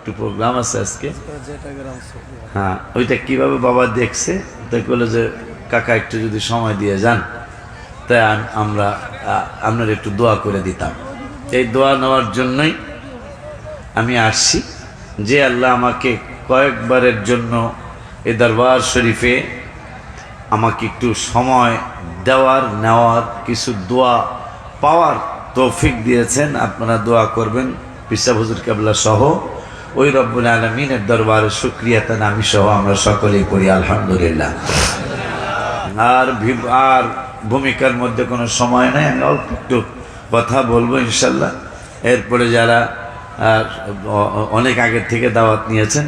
একটু প্রোগ্রাম আছে আজকে। হ্যাঁ, ওইটা কিভাবে বাবা দেখছে, তাই বলে যে কাকা একটু যদি সময় দিয়ে যান, তাই আমরা আপনার একটু দোয়া করে দিতাম। এই দোয়া নেওয়ার জন্যই আমি আসছি, যে আল্লাহ আমাকে কয়েকবারের জন্য এই দরবার শরীফে আমাকে একটু সময় দেওয়ার, নেওয়ার, কিছু দোয়া পাওয়ার তৌফিক দিয়েছেন। আপনারা দোয়া করবেন পিসা হুজুর কেবলা সহ, ওই রব্বুল আলামিনের দরবারে শুকরিয়া তান আমি সহ আমরা সকলেই করি আলহামদুলিল্লাহ। আর ভূমিকার মধ্যে কোনো সময় নেই, আমি অল্প একটু কথা বলবো ইনশাল্লাহ। এরপরে যারা অনেক আগের থেকে দাওয়াত নিয়েছেন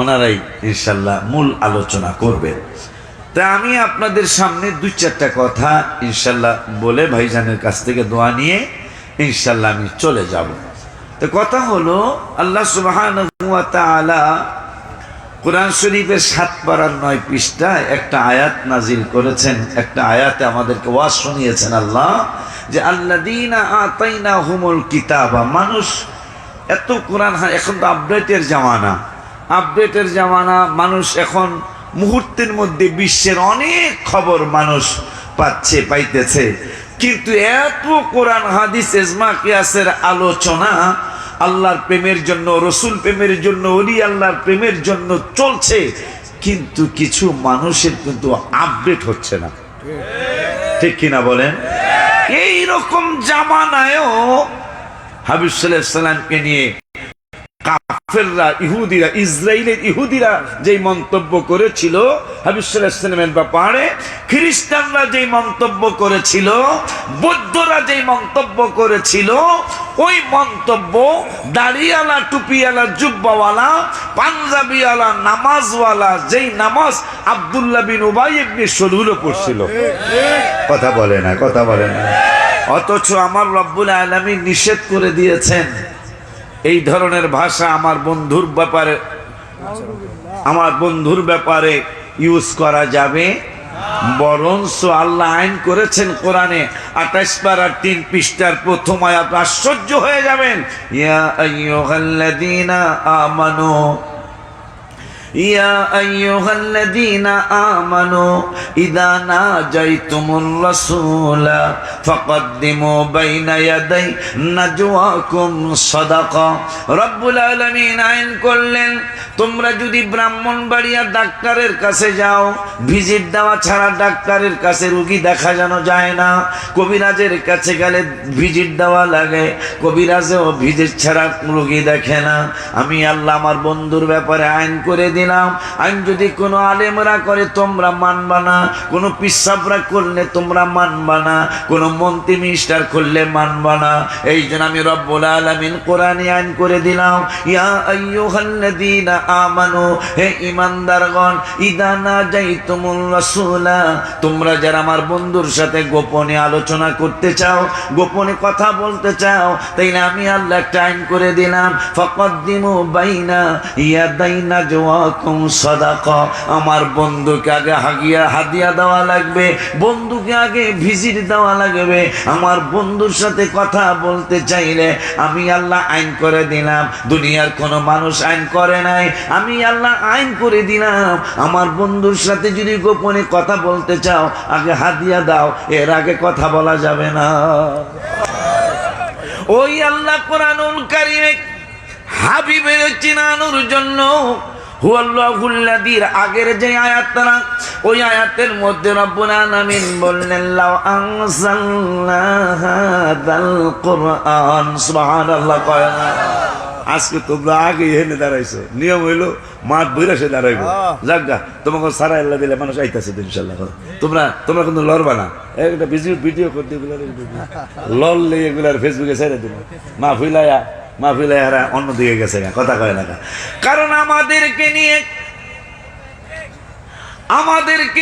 ওনারাই ইনশাল্লাহ মূল আলোচনা করবেন। তা আমি আপনাদের সামনে 2-4টা কথা ইনশাল্লাহ বলে ভাইজানের কাছ থেকে দোয়া নিয়ে ইনশাল্লাহ আমি চলে যাব। তো কথা হলো, আল্লাহ সুবহানাহু ওয়া তাআলা কোরআন শরীফের 7 পারার 9 পৃষ্ঠায় একটা আয়াত নাজিল করেছেন। একটা আয়াতে আমাদেরকে ওয়াজ শুনিয়েছেন আল্লাহ, যে আল্লাযীনা আতাইনাহুমুল কিতাবা। মানুষ এত কোরআন, এখন তো আপডেটের জামানা, মানুষ এখন মুহূর্তের মধ্যে বিশ্বের অনেক খবর মানুষ পাইতেছে, কিন্তু এত কোরআন হাদিস ইজমা কিয়াসের আলোচনা আল্লাহর প্রেমের জন্য, রসুল প্রেমের জন্য, ওলি আল্লাহর প্রেমের জন্য চলছে, কিন্তু কিছু মানুষের কিন্তু আপডেট হচ্ছে না। ঠিক কিনা বলেন? এই রকম জামানায়ও হাবিব সাল্লাল্লাহু আলাইহি সাল্লামকে নিয়ে কাফেররা, ইহুদিরা, ইসরায়েলের ইহুদিরা যেই মন্তব্য করেছিল হাবিব সাল্লাল্লাহু আলাইহি সাল্লামের ব্যাপারে, খ্রিস্টানরা যেই মন্তব্য করেছিল, বৌদ্ধরা যেই মন্তব্য করেছিল, ওই মন্তব্য দাড়িওয়ালা, টুপিওয়ালা, জুব্বাওয়ালা, পাঞ্জাবিওয়ালা, নামাজওয়ালা, যেই নামাজ আব্দুল্লাহ বিন উবাই ইবনে সলুলও পড়ছিল। কথা বলে না। অথচ আমার রব্বুল আলামিন নিষেধ করে দিয়েছেন এই ধরনের ভাষা আমার বন্ধুর ব্যাপারে ইউজ করা যাবে। বরঞ্চ আল্লাহ আইন করেছেন কোরআনে 28 পারার 3 পৃষ্ঠার প্রথম আয়াত, আশ্চর্য হয়ে যাবেন। ইয়া আইয়ুহাল্লাযীনা আমানু, ইয়া আইয়ুহাল্লাযীনা আমানু ইযা নাজাইতুমুর রাসূলা ফাকদ্দিমু বাইনা ইয়াদাই নাজওয়াকুম সাদাকা। রব্বুল আলামিন আইন করলেন, তোমরা যদি ব্রাহ্মণবাড়িয়া ডাক্তারের কাছে যাও, ভিজিট দেওয়া ছাড়া ডাক্তারের কাছে রোগী দেখা যায় না। কবিরাজের কাছে গেলে ভিজিট দেওয়া লাগে, কবিরাজেও ভিজিট ছাড়া রোগী দেখে না। আমি আল্লাহ আমার বন্ধুর ব্যাপারে আইন করে দিলাম, আইন যদি কোনো আলেমরা করে তোমরা মানবা না, কোনো পিসাবরা করলে তোমরা মানবা না, কোনো মন্ত্রী মিনিস্টার করলে মানবা না। এই জন্য আমি রব্বুল আলামিন কোরআনে আইন করে দিলাম, ইয়া আইয়ুহাল্লাযীনা আমানু, হে ঈমানদারগণ, ইযা নাজাইতুমুর রাসূলা, তোমরা যারা আমার বন্ধুর সাথে গোপনে আলোচনা করতে চাও, গোপনে কথা বলতে চাও, তাইলে আমি আল্লাহ একটা আইন করে দিলাম, ফাকদ্দিমু বাইনা ইয়াদাই নাজওয়াকুম সাদাকা। আমার বন্ধুকে আগে হাদিয়া দেওয়া লাগবে, বন্ধুকে আগে ভিজিট দেওয়া লাগবে। আমার বন্ধুর সাথে কথা বলতে চাইলে আমি আল্লাহ আইন করে দিলাম, দুনিয়ার কোনো মানুষ আইন করে নাই, আমি আল্লাহ আইন করে দিলাম। আমার বন্ধুর সাথে যদি গোপনে কথা বলতে চাও, আগে হাদিয়া দাও, এর আগে কথা বলা যাবে না। ওই আল্লাহ কোরআনুল কারীমে হাবিবের চিনানোর জন্য হুয়াল্লাহুল্লাযীর আগের যে আয়াতটা, ওই আয়াতের মধ্যে রব্বুল আলামিন বললেন, লাউ আনজালনা হাযাল কুরআন, সুবহানাল্লাহ। কয় না আজকে তোমরা আগে এনে দাঁড়াইছো, নিয়ম হইলো মাঠ বইরা সে দাঁড়াইবো। যাজ্ঞা তোমাকে সারা আল্লাহ দিলে মানুষ আইতাছে ইনশাল্লাহ। তোমরা কিন্তু লড়বা না, একটা ভিডিও করতে লড়লে এগুলার ফেসবুকে ছেড়ে দিল, মাহফিলায়া অন্য দিকে গেছে, কথা কয় না। কারণ আমাদেরকে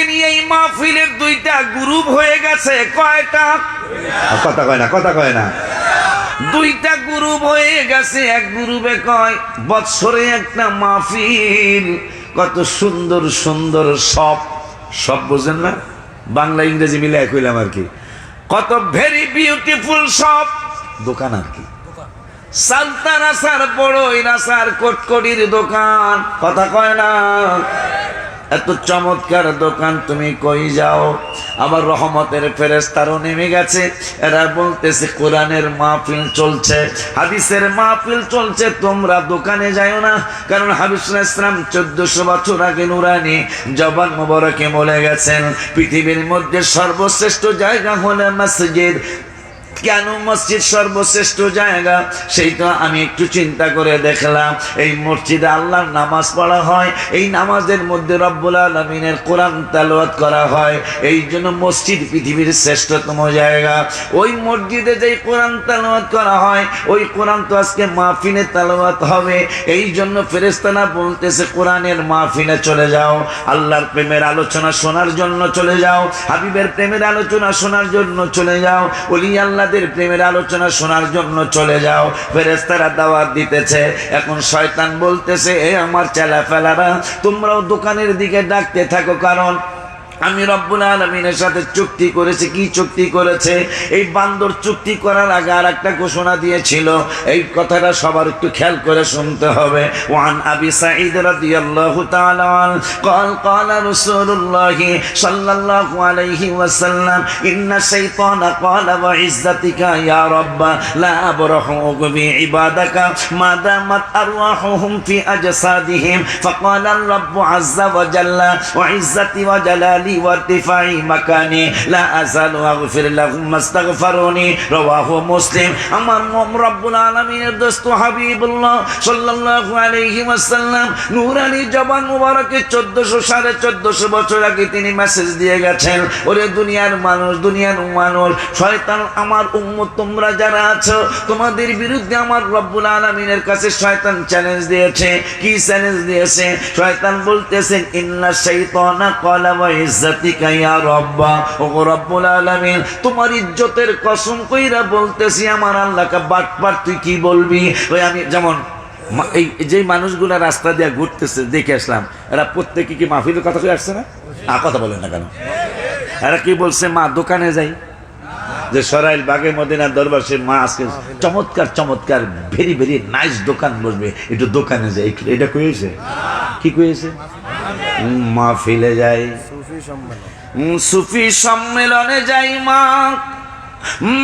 নিয়ে এই মাহফিলের 2টা গ্রুপ হয়ে গেছে। কয়টা? কথা কয় না। 2টা গ্রুপ হয়ে গেছে। এক গ্রুপে কয় বছরে একটা মাহফিল, কত সুন্দর সুন্দর সব বোঝেন না, বাংলা ইংরেজি মিলে কইলাম আর কি, কত ভেরি বিউটিফুল সব দোকান আর কি। সালতার আসার বড়ই রাসার কটকটির দোকান, কথা কয় না? এত চমৎকার দোকান, তুমি কই যাও? আবার রহমতের ফেরেশতারও নেমে গেছে, এরা বলতেছে কোরআনের মাহফিল চলছে, হাদিসের মাহফিল চলছে, তোমরা দোকানে যাও না। কারণ হাবিব সাল্লাল্লাহু আলাইহি ওয়াসাল্লাম 1400 বছর আগে নুরানি জবান মোবারকে বলে গেছেন, পৃথিবীর মধ্যে সর্বশ্রেষ্ঠ জায়গা হলো মসজিদ। কেন মসজিদ সর্বশ্রেষ্ঠ জায়গা? সেইটা আমি একটু চিন্তা করে দেখলাম। এই মসজিদে আল্লাহর নামাজ পড়া হয়, এই নামাজের মধ্যে রব্বুল আলামিনের কোরআন তেলাওয়াত করা হয়, এই জন্য মসজিদ পৃথিবীর শ্রেষ্ঠতম জায়গা। ওই মসজিদে যেই কোরআন তেলাওয়াত করা হয়, ওই কোরআন তো আজকে মাহফিলে তেলাওয়াত হবে, এই জন্য ফেরেশতারা বলতেছে কোরআনের মাহফিলে চলে যাও, আল্লাহর প্রেমের আলোচনা শোনার জন্য চলে যাও, হাবিবের প্রেমের আলোচনা শোনার জন্য চলে যাও, ওলি আল্লাহ প্রেমের আলোচনা শোনার জন্য চলে যাও। ফেরেশতারা দাওয়াত দিতেছে। এখন শয়তান বলতেছে, এ আমার চেলাফেলারা, তোমরাও দোকানের দিকে ডাকতে থাকো, কারণ আমি রব্বুল আলামিনের সাথে চুক্তি করেছি। কি চুক্তি করেছে? এই বান্দর চুক্তি করার আগে আর একটা ঘোষণা দিয়েছিল, এই কথাটা সবার একটু খেয়াল করে শুনতে হবে। ওয়ান আবি সাঈদ রাদিয়াল্লাহু তাআলা আন قال قال رسول الله صلى الله عليه وسلم ان الشيطان قال وعزتك يا رب لا ابرح بعبادك ما دامت ارواحهم في اجسادهم فقال الرب عز وجل وعزتي وجلالي وارتفاع مكاني لا أزال أغفر لهم ما استغفروني رواه مسلم। আমার রব্বুল আলামিনের দোস্ত হাবিবুল্লাহ সাল্লাল্লাহু আলাইহি ওয়াসাল্লাম নূরানি জবান মুবারকে 1400 বছর আগে তিনি মেসেজ দিয়ে গেছেন, ওরে দুনিয়ার মানুষ, শয়তান আমার উম্মত তোমরা যারা আছো, তোমাদের বিরুদ্ধে আমার রব্বুল আলামিনের কাছে শয়তান চ্যালেঞ্জ দিয়েছে। কি চ্যালেঞ্জ দিয়েছে? শয়তান বলতেছেন, ইন্না শাইতানা ক্বালা ওয়া ইজ্জাতিকা ইয়া রাব্বা, ও রব্বুল আলামিন তোমার ইজ্জতের কসম কইরা বলতেছি আমার আল্লাহকে বাটপার, তুই কি বলবি? ওই আমি যেমন এই যে মানুষগুলা রাস্তা দিয়ে ঘুরতেছে দেখে আসলাম, এরা প্রত্যেকে কি মাহফিলের কথা কই আসছে না? কথা বলেন না কেন? এরা কি বলছে, মা দোকানে যাই, যে সরাইল বাগে মদিনার দরবার সে মা আজকে চমৎকার ভেরি ভেরি নাইস দোকান বসবে, একটু দোকানে যাই, এটা কইছে? কি কইছে? মাহফিলে যাই, সুফি সম্মেলনে যাই।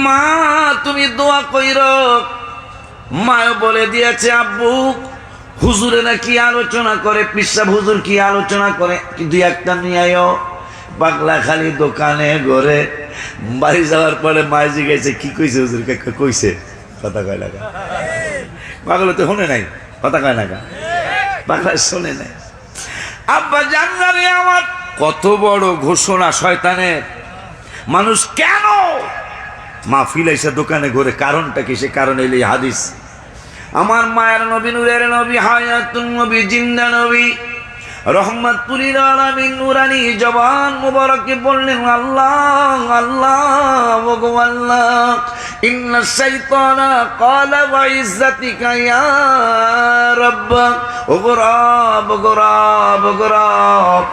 মা তুমি দোয়া কইরো। মাও বলে দিয়েছে, আব্বু হুজুরে নাকি আলোচনা করে, পিসাব হুজুর কি আলোচনা করে, দুই একটা নিয়ে আয়ো। পাগলা খালি দোকানে ঘরে বাড়ি যাওয়ার পরে মায় জিজ্ঞাসা, কি কইছে হুজুর? কইছে? কথা কয় লাগা। পাগলা তো শুনে নাই, কথা কয় লাগা, পাগলা শোনে নাই। আব্বা জানলারে আমার কত বড় ঘোষণা শয়তানের। মানুষ কেন মাহফিল এসে দোকানে ঘুরে, কারণটা কি? সে কারণ এলে হাদিস। আমার মায়ের নবী, নূরের নবী, হায়াতুন নবী, জিন্দা নবী, রহমাতুল লিল আলামিন নূরানি জবান মুবারকে বললেন, আল্লাহ আল্লাহ ওগো আল্লাহ, ইন্না শাইতানা ক্বালা ওয়া ইজ্জাতিকা ইয়া রাব্ব, ওগো রব, ওগো রব, ওগো রব,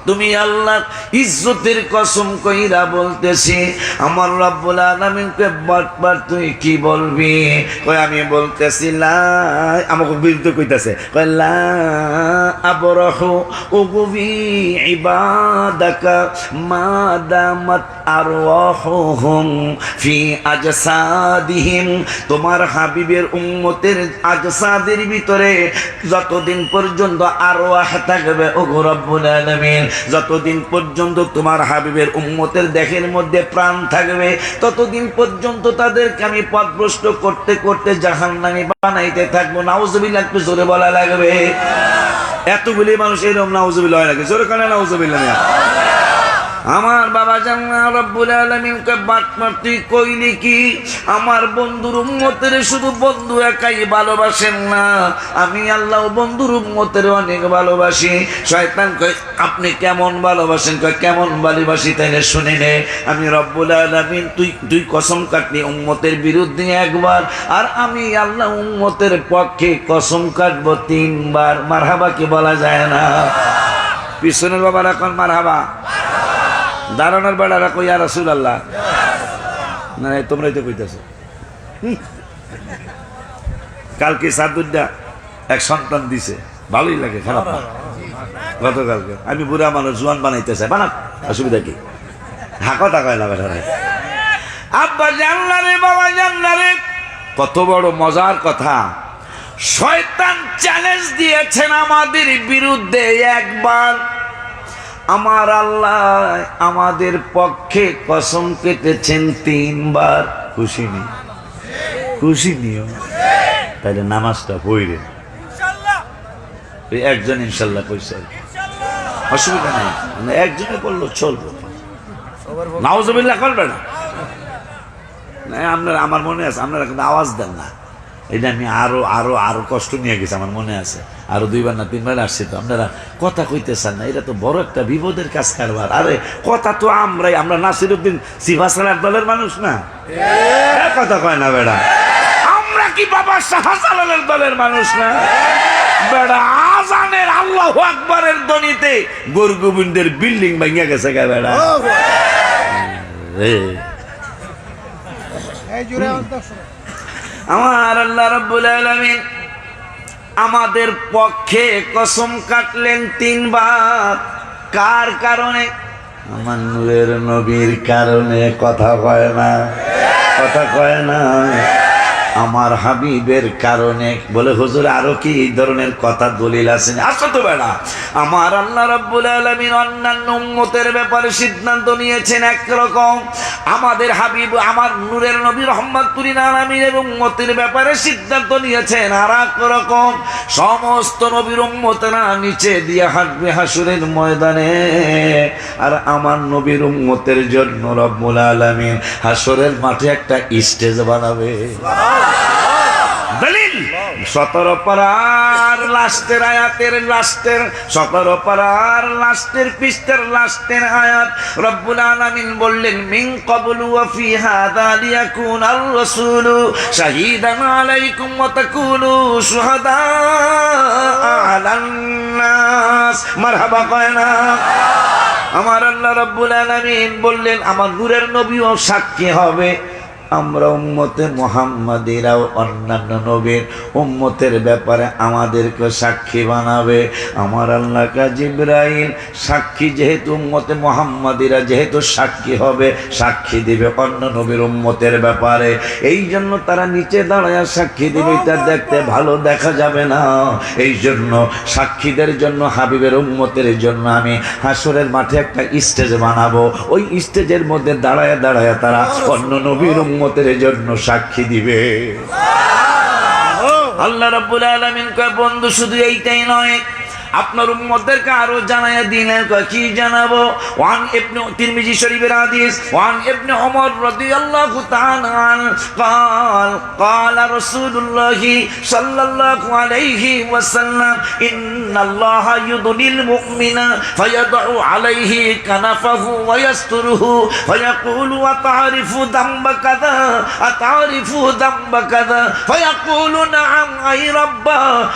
তুমি আল্লাহ ইজ্জতের কসম কইরা বলতেছি আমার রব্বুল আলামিনকে বারবার তুই কি বলবি? কই আমি বলতেছি লা, আমাকে বিরুদ্ধে কইতাছে, কই লা আবরাহু উগবি ইবাদাকা মা দামাত আরওয়াহুহুম ফি আজসাদিহিম, তোমার হাবিবের উম্মতের আজসাদের ভিতরে যতদিন পর্যন্ত আরওয়াহ থাকবে, ওগো রব্বুল আলামিন যতদিন পর্যন্ত তোমার হাবিবের উম্মতের দেহের মধ্যে প্রাণ থাকবে, ততদিন পর্যন্ত তাদেরকে আমি পথভ্রষ্ট করতে করতে জাহান্নামী বানাইতে থাকবো। নাউজুবিল্লাহ, একটু জোরে বলা লাগবে। এতগুলি মানুষ এরকম নাউজুবিল্লাহ হয় নাকি? জোরে কানে নাউজুবিল্লাহ। আমার বাবা জান্না রব্বুল আলামিনকে বাটপার তুই কইলি কি? আমার বন্ধুর উম্মতের শুধু বন্ধু একাই ভালোবাসেন না, আমি আল্লাহ বন্ধুর উম্মতের অনেক ভালোবাসি। শয়তান কয়, আপনি কেমন ভালোবাসেন? কয় কেমন ভালোবাসি তাইলে শুনে নে। আমি রব্বুল আলামিন তুই কসম কাটলি উম্মতের বিরুদ্ধে একবার, আর আমি আল্লাহ উম্মতের পক্ষে কসম কাটবো 3 বার। মারহাবা কি বলা যায় না? পিছনের বাবারা কোন মারহাবা, দাঁড়ানোর বেড়ারা কই ইয়া রাসূলুল্লাহ, না তোমরাই তো কইতেছো। কালকে সাদুদ্দা এক সন্তান দিছে, ভালোই লাগে, খারাপ না। গতকালকে আমি বুড়া মানুষ জোয়ান বানাইতে চাই, বানা, অসুবিধা কি? কথা কয় না বেটা, আব্বা জানলা রে, বাবা জানলা রে। কত বড় মজার কথা, শয়তান চ্যালেঞ্জ দিয়েছেন আমাদের বিরুদ্ধে একবার, আমার আল্লাহ আমাদের পক্ষে কসম কেটেছেন 3 বার। খুশি নি? খুশি নিও, তাহলে নামাজটা পড়েন। একজন ইনশাল্লাহ কইছে, অসুবিধা নেই, একজনে বললো চলবো, নাউজুবিল্লাহ করবে না। আপনারা, আমার মনে আছে আপনারা কিন্তু আওয়াজ দেন না, এটা আমি আরো আরো আরো কষ্ট নিয়ে গেছি, আমার মনে আছে। আরো 2 বার না 3 বার আসছি, তো আপনারা কথা কইতেছেন না, এটা তো বড় একটা বিপদের কাজ কারবার। আরে কথা তো আমরা নাসিরউদ্দিন সিভাসালার দলের মানুষ না, কথা কয় না বেড়া। আমরা কি বাবা শাহজালালের দলের মানুষ না বেড়া? আজানের আল্লাহু আকবারের ধ্বনিতে গোরগোবিন্দের বিল্ডিং ভেঙে গেছে গা বেড়া। আমার আল্লাহ রাব্বুল আলামিন আমাদের পক্ষে কসম কাটলেন 3 বার। কার কারণে? আমার নূরের নবীর কারণে। কথা কয় না, কথা কয় না। আমার হাবিবের কারণে। বলে হুজুর আরো কি এই ধরনের কথা দলিল আছে? আসো তো বেড়া। আমার আল্লাহ রাব্বুল আলামিন অন্যান্য উম্মতের ব্যাপারে সিদ্ধান্ত নিয়েছেন একরকম, আমাদের হাবিব আমার নূরের নবী রহমাতুল আলামিনের উম্মতের ব্যাপারে সিদ্ধান্ত নিয়েছেন আর এক রকম। সমস্ত নবীর উম্মতেরা নিচে দিয়ে হাঁটবে হাসরের ময়দানে, আর আমার নবীর উম্মতের জন্য রব্বুল আলামিন হাসরের মাঠে একটা স্টেজ বানাবে। দলিল 17 পারার লাস্টের আয়াতের লাস্টের 17 পারার লাস্টের পৃষ্ঠার লাস্টের আয়াত রব্বুল আলামিন বললেন, মিন ক্বাবলু ওয়া ফি হাযা লিয়াকুনার রাসূলু শাহীদান আলাইকুম ওয়া তাকুনু শুহাদা আলান নাস। মারহাবা কয় না? আমার আল্লাহ রাব্বুল আলামিন বললেন আমার নূরের নবীও সাক্ষী হবে। আমরা উম্মতে মুহাম্মাদিরাও অন্যান্য নবীর উম্মতের ব্যাপারে আমাদেরকে সাক্ষী বানাবে। আমার আল্লাহ কা জিবরাইল সাক্ষী, যেহেতু উম্মতে মুহাম্মাদিরা যেহেতু সাক্ষী হবে, সাক্ষী দিবে অন্য নবীর উম্মতের ব্যাপারে। এই জন্য তারা নিচে দাঁড়ায় সাক্ষী দিবে, এটা দেখতে ভালো দেখা যাবে না। এই জন্য সাক্ষীদের জন্য হাবিবের উম্মতের জন্য আমি হাসরের মাঠে একটা স্টেজ বানাবো। ওই স্টেজের মধ্যে দাঁড়ায় দাঁড়ায় তারা অন্য নবীর উম্মতের জন্য সাক্ষী দিবে। আল্লাহ রাব্বুল আলামিন কয়, বন্ধু শুধু এইটাই নয়, আপনার উম্মতদেরকে আরো জানায়া দিলেন। কি জানাবো? ওয়ান ইবনে তিরমিজি শরীফের হাদিস, ওয়ান ইবনে ওমর রাদিয়াল্লাহু তাআলা قال قال رسول الله صلى الله عليه وسلم ان الله يضني المؤمن فيضع عليه كنفه ويستره فيقول وتعرف ذنب كذا اتعرف ذنب كذا فيقول نعم اي رب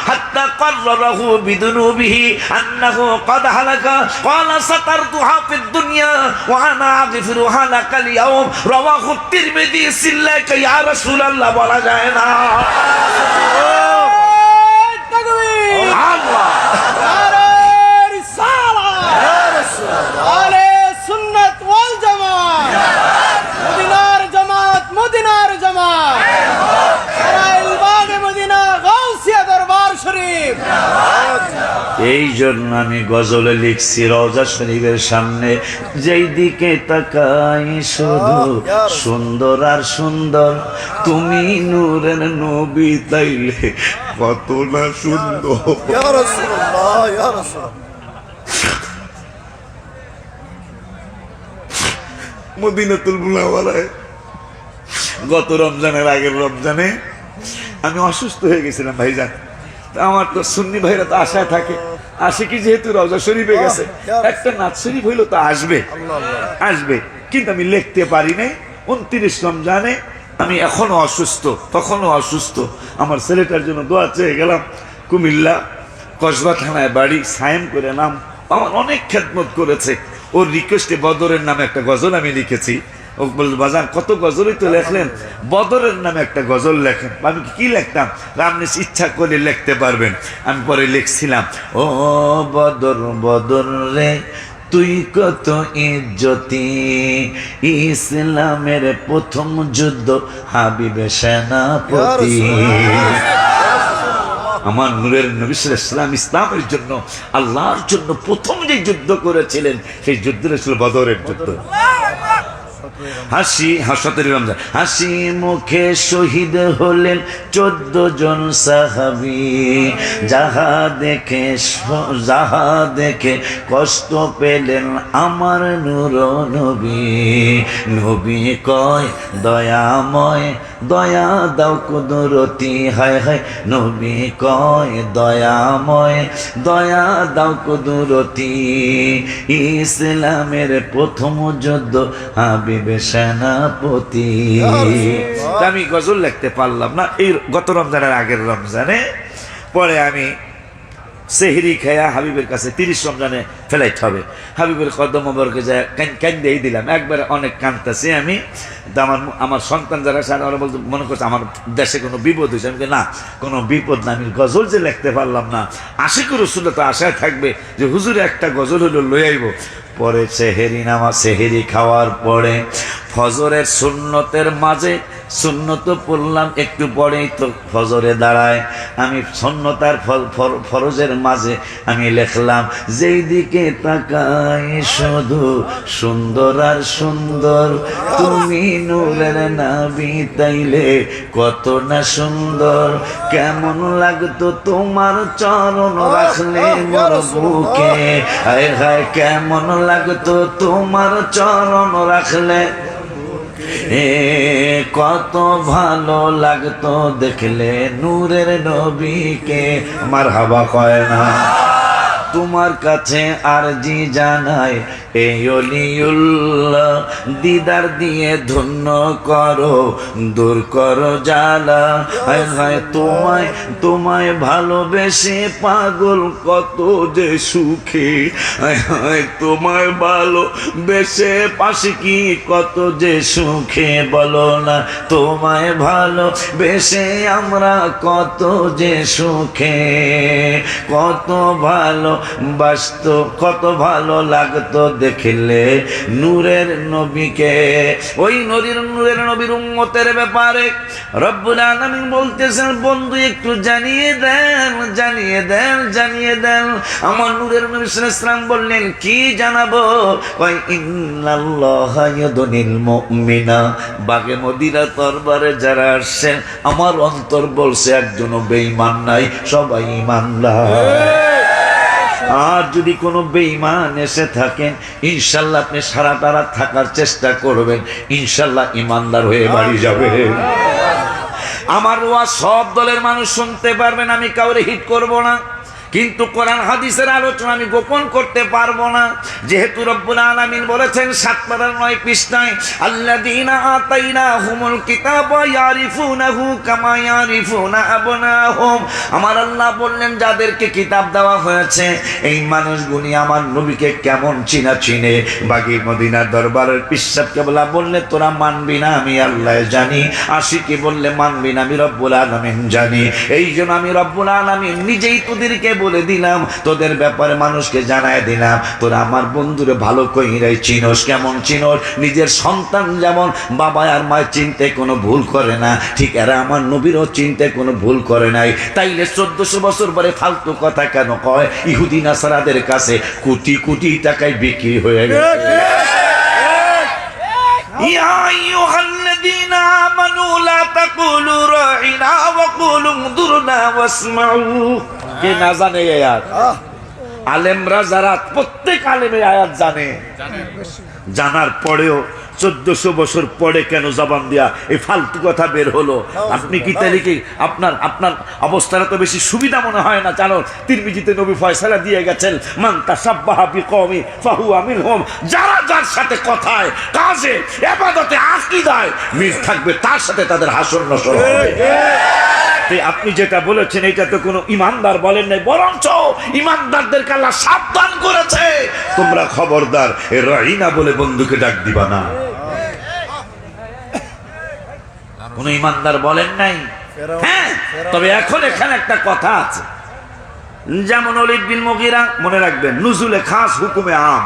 حتى قرره بذنوبه أنه قد هلك قال سترتها في الدنيا وأنا أغفرها لك اليوم رواه الترمذي سلك يا رسول الله বলা যায় না। আল্লাহ সুন্নাত ওয়াল জামাত, মদিনার জামাত, মদিনার জামাত, সারাইল বাগে মদিনা, গাউসিয়া দরবার শরীফ। এই জন্য আমি গজলে লিখছি রওজা শরীফের সামনে, যেই দিকে তাকাই শুধু সুন্দর আর সুন্দর, তুমি নূরের নবী তাইলে কত না সুন্দর। ইয়া রাসূলুল্লাহ, ইয়া রাসূল। মদিনাতুল মুনাওয়ারায় গত রমজানের আগের রমজানে আমি অসুস্থ হয়ে গেছিলাম ভাইজান। আমার তো সুন্নি ভাইরা তো আশায় থাকে, আসে কি যেহেতু রওজা শরীফে গেছে একটা নাচ শরীফ হইলো তো আসবে আসবে, কিন্তু আমি লিখতে পারি নাই। 29 রমজানে আমি এখনো অসুস্থ, তখনও অসুস্থ। আমার ছেলেটার জন্য দোয়া চেয়ে গেলাম। কুমিল্লা কসবা থানায় বাড়ি, সায়েম করে নাম, আমার অনেক খেদমত করেছে। ওর রিকোয়েস্টে বদরের নামে একটা গজল আমি লিখেছি। ও বলল বাজান কত গজলই তো লেখলেন, বদরের নামে একটা গজল লেখেন। আমি কি লিখতাম? আপনি ইচ্ছা করে লিখতে পারবেন। আমি পরে লিখছিলাম, ও বদর বদর রে তুই কত ইজ্জতি, ইসলামের প্রথম যুদ্ধ হাবিবে সেনাপতি। আমার নূরের নবী সাল্লাল্লাহু আলাইহি ওয়াসাল্লাম ইসলামের জন্য, আল্লাহর জন্য প্রথম যে যুদ্ধ করেছিলেন সেই যুদ্ধটা ছিল বদরের যুদ্ধ। হাসি 17 রমজান, হাসি মুখে শহীদ হলেন 14 জন সাহাবী, যাহা দেখে কষ্ট পেলেন আমার নূর নবী। নবী কয় দয়াময় দয়া দাও কুদরতি, হায় হায় নবী কয় দয়াময় দয়া দাও কুদরতি, ইসলামের প্রথম যুদ্ধ হাবিবে সেনাপতি। আমি গজল লিখতে পারলাম না এই গত রমজানের আগের রমজানে। পরে আমি সেহরি খায়া হাবিবের কাছে 30 রমজানে ফ্লাইট হবে, হাবিবের কদম মোবারকে যায় কান্দেই দিলাম একবার, অনেক কাঁদতেছি আমি। আমার সন্তান যারা সারা ওরা বলতে মনে করছে আমার দেশে কোনো বিপদ হয়েছে। আমি না, কোনো বিপদ না, আমি গজল যে লিখতে পারলাম না, আশিকুর রসুল তো আশায় থাকবে যে হুজুরে একটা গজল হলো লই আইব। পরে সেহেরি খাওয়ার পরে ফজরের সুন্নতের মাঝে সুন্নত পড়লাম, একটু পরেই তো ফজরে দাঁড়ায়। আমি সুন্নত আর ফরজের মাঝে আমি লিখলাম, যেই দিকে তাকাই শুধু সুন্দর আর সুন্দর, তুমি নূরের নবী তাইলে কত না সুন্দর, কেমন লাগতো তোমার চরণ রাখলে মোর বুকে, হায় হায় কেমন লাগতো তোমার চরণ রাখলে, কত ভালো লাগতো দেখলে নূরের নবীকে। মারহাবা কয় না? তোমার কাছে আরজি জানাই এই অলিউল্লাহ, দিদার দিয়ে ধন্য করো, দূর করো জ্বালা, হায় হায় তোমায় ভালোবেসে পাগল কত যে সুখে, হায় হায় তোমায় ভালোবেসে পাশে কি কত যে সুখে, বলো না তোমায় ভালোবেসে আমরা কত যে সুখে, কত ভালো বাসতো, কত ভালো লাগতো দেখলে নূরের নবীকে। ওই নূরের নবীর উম্মতের ব্যাপারে রব্বুল আলামিন বলতেছেন, বন্ধু একটু জানিয়ে দেন। আমার নূরের নবী সাল্লাল্লাহু আলাইহি ওয়াসাল্লাম বললেন, কি জানাবো? কয় ইন্নাল্লাহা ইয়াদুনিল মুমিনা, বাগে মদিনা দরবারে যারা আসছেন আমার অন্তর বলছে একজনও বেঈমান নাই, সবাই ঈমানদার। আর যদি কোনো বেঈমান এসে থাকেন ইনশাআল্লাহ আপনি সারাটা রাত থাকার চেষ্টা করবেন, ইনশাআল্লাহ ঈমানদার হয়ে বাড়ি যাবেন। আমার ওয়াজ সব দলের মানুষ শুনতে পারবেন, আমি কাউরে হিট করব না, কিন্তু কোরআন হাদিসের আলোচনা আমি গোপন করতে পারবো না। যেহেতু রব্বুল আলামিন বলেছেন 7 পারার 9 পৃষ্ঠায়, আল্লাযীনা আতাইনাহুমুল কিতাবা ইয়ারিফুনাহু কামা ইয়ারিফুনা আবনাহুম। আমার আল্লাহ বললেন যাদেরকে কিতাব দেওয়া হয়েছে এই মানুষগুলি আমার নবীকে কেমন চিনে। বাকি মদিনার দরবারের পিসাব কেবলা বললে তোরা মানবি না, আমি আল্লাহ জানি। আশিকি বললে মানবি না, আমি রব্বুল আলামিন জানি। এই জন্য আমি রব্বুল আলামিন নিজেই তোদেরকে বলে দিলাম, তোদের ব্যাপারে মানুষকে জানায় দিলাম, তোরা আমার বন্ধুরে ভালো কইরাই চিনোস। কেমন চিনোস? নিজের সন্তান যেমন বাবা আর মায়ের চিনতে কোনো ভুল করে না, ঠিক এরা আমার নবীরও চিনতে কোনো ভুল করে নাই। তাইলে 1400 বছর পরে ফালতু কথা কেন কয়? ইহুদি নাসারাদের কাছে কোটি কোটি টাকায় বিক্রি হয়ে গেছে। ইয়া আইয়ুহাল্লাযীনা আমানু লা তাকুলু রাইনা ওয়া কুলু দুরনা ওয়াসমাউ। কে না জানে এই আয়াত? আলেমরা যারা, প্রত্যেক আলেমে আয়াত জানে, জানার পরেও 1400 বছর পরে কেন জবান দিয়া এই ফালতু কথা বের হলো? আপনি কি তাহলে কি আপনার অবস্থাটা তো বেশি সুবিধা মনে হয় না? জানো তিরমিজিতে নবী ফয়সালা দিয়ে গেছেন, মান তাসাব্বাহা বিকওমি ফাহুয়া মিনহুম। যারা যার সাথে কথায় কাজে ইবাদতে আকীদায় মিল থাকবে তার সাথে তাদের হাসর নসর হবে। আপনি যেটা বলেছেন এটা তো কোনো ইমানদার বলেন নাই, বরঞ্চ ইমানদারদেরকে আল্লাহ সাবধান করেছে, তোমরা খবরদার এ রাইনা বলে বন্ধুকে ডাক দিবা না। কোন ইমানদার বলেন নাই? হ্যাঁ, তবে এখন এখানে একটা কথা আছে, যেমন ওলীদ বিন মুগীরা, মনে রাখবেন নুজুলে খাস হুকুমে আম,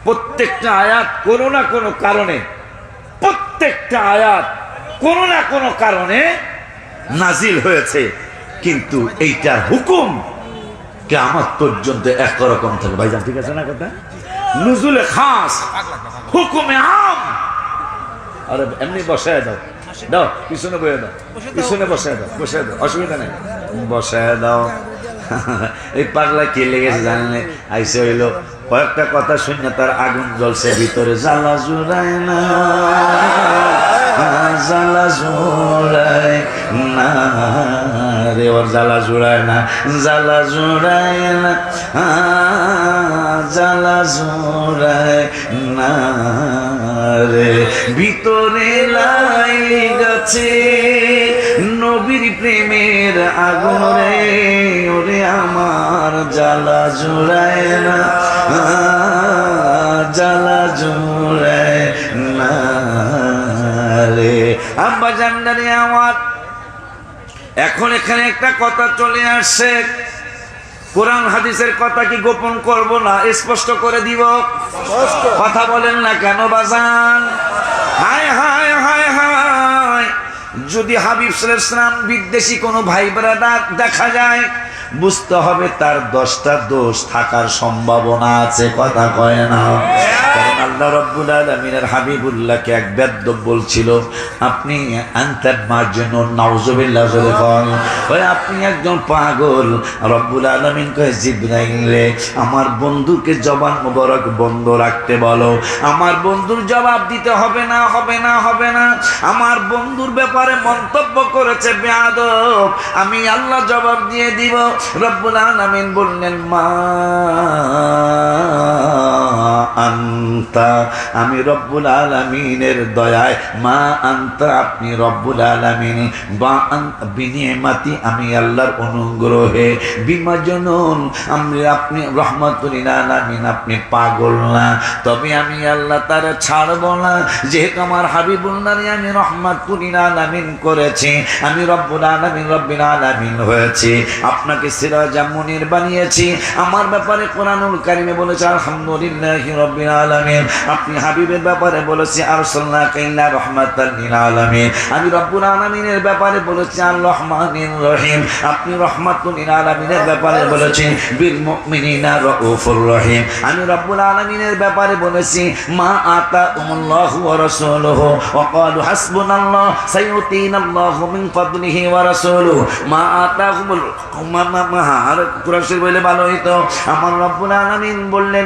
প্রত্যেকটা আয়াত কোনো না কোনো কারণে, প্রত্যেকটা আয়াত কোনো না কোনো কারণে নাজিল হয়েছে, কিন্তু এইটার হুকুম কিয়ামত পর্যন্ত একরকম থাকে। ভাইজান ঠিক আছে না কথা? নুজুলে খাস হুকুমে আম। আরে এমনি বসায় দাও, দাও পিছনে বসে দাও, পিছনে বসায় দাও, বসায় দাও, অসুবিধা নেই, বসায় দাও। এই পাগলা কি লেগেছে জানেন? আইসে হইলো কয়েকটা কথা শুনে তার আগুন জ্বলছে ভিতরে, জ্বালা জুড়ায় না, জ্বালা জুড়ায় না রে, ওর জ্বালা জুড়ায় না, জ্বালা জুড়ায় না, জ্বালা জুড়ায় না রে, ভিতরে লাই গেছে নবীর প্রেমের আগুন রে, ওরে আমার জ্বালা জুড়ায় না, জ্বালা জুড়ায় না রে। আব্বা জান্নারে আমার এখন এখানে একটা কথা চলে আসছে, কোরআন হাদিসের কথা কি গোপন করব না স্পষ্ট করে দিব? কথা বলেন না কেন বাজান? হায় হায় হায় হায়, যদি হাবিব সাল্লাল্লাহু আলাইহি ওয়াসাল্লাম বিদ্বেষী কোনো ভাই ব্রাদার দেখা যায়, বুঝতে হবে তার 10টা দোষ থাকার সম্ভাবনা আছে। কথা কয় না? কারণ আল্লাহ রাব্বুল আলামিনের হাবিবুল্লাহকে এক বেদ্য বলছিল, আপনি আনতার জন্য নাউজুবিল্লাহ জোরে বল, ওই আপনি একজন পাগল। রব্বুল আলামিন কয়, জিবরাইলে আমার বন্ধুকে জবান মোবারক বন্ধ রাখতে বলো, আমার বন্ধুর জবাব দিতে হবে না, হবে না, হবে না। আমার বন্ধুর ব্যাপারে মন্তব্য করেছে বেয়াদব, আমি আল্লাহ জবাব দিয়ে দিব। রব্বুল আলামিন বললেন, মা আনতা, আমি রব্বুল আলামিনের দয়ায়, মা আনতা আপনি রব্বুল আলামিন, বা বিনিয়ামাতি আমি আল্লাহর অনুগ্রহে, বিমাজনুন আমি আপনি রহমাতুল লিল আলামিন, আপনি পাগল না, তবে আমি আল্লাহ তারে ছাড়ব না, যেহেতু আমার হাবিবুল্লাহরে আমি রহমাতুল লিল আলামিন করেছি, আমি রব্বুল আলামিন রব্বিল আলামিন হয়েছি, আপনাকে সিরাজাম মুনির বানিয়েছি। আমার ব্যাপারে কোরআনুল কারীমে বলেছে আলহামদুলিল্লাহি রাব্বিল আলামিন, আপনি হাবিবের ব্যাপারে বলেছি আরসালনাকা ইল্লা রাহমাতাল লিল আলামিন, আমি রব্বুল আলামিনের ব্যাপারে বলেছি আর রহমানির রহিম, আপনি রহমাতুল লিল আলামিনের ব্যাপারে বলেছেন বিল মুমিনিনা রাউফুর রহিম, আমি রব্বুল আলামিনের ব্যাপারে বলেছি মা আতাকুমুল্লাহু ওয়া রাসূলুহু ওয়া ক্বালু হাসবুনাল্লাহ সাইয়ুতিনাল্লাহু মিন ফাদলিহি ওয়া রাসূলুহু মা আতাকুমুল আর কুরআন শরীফ বলে ভালো হইতো। আমার রব্বুল আলামিন বললেন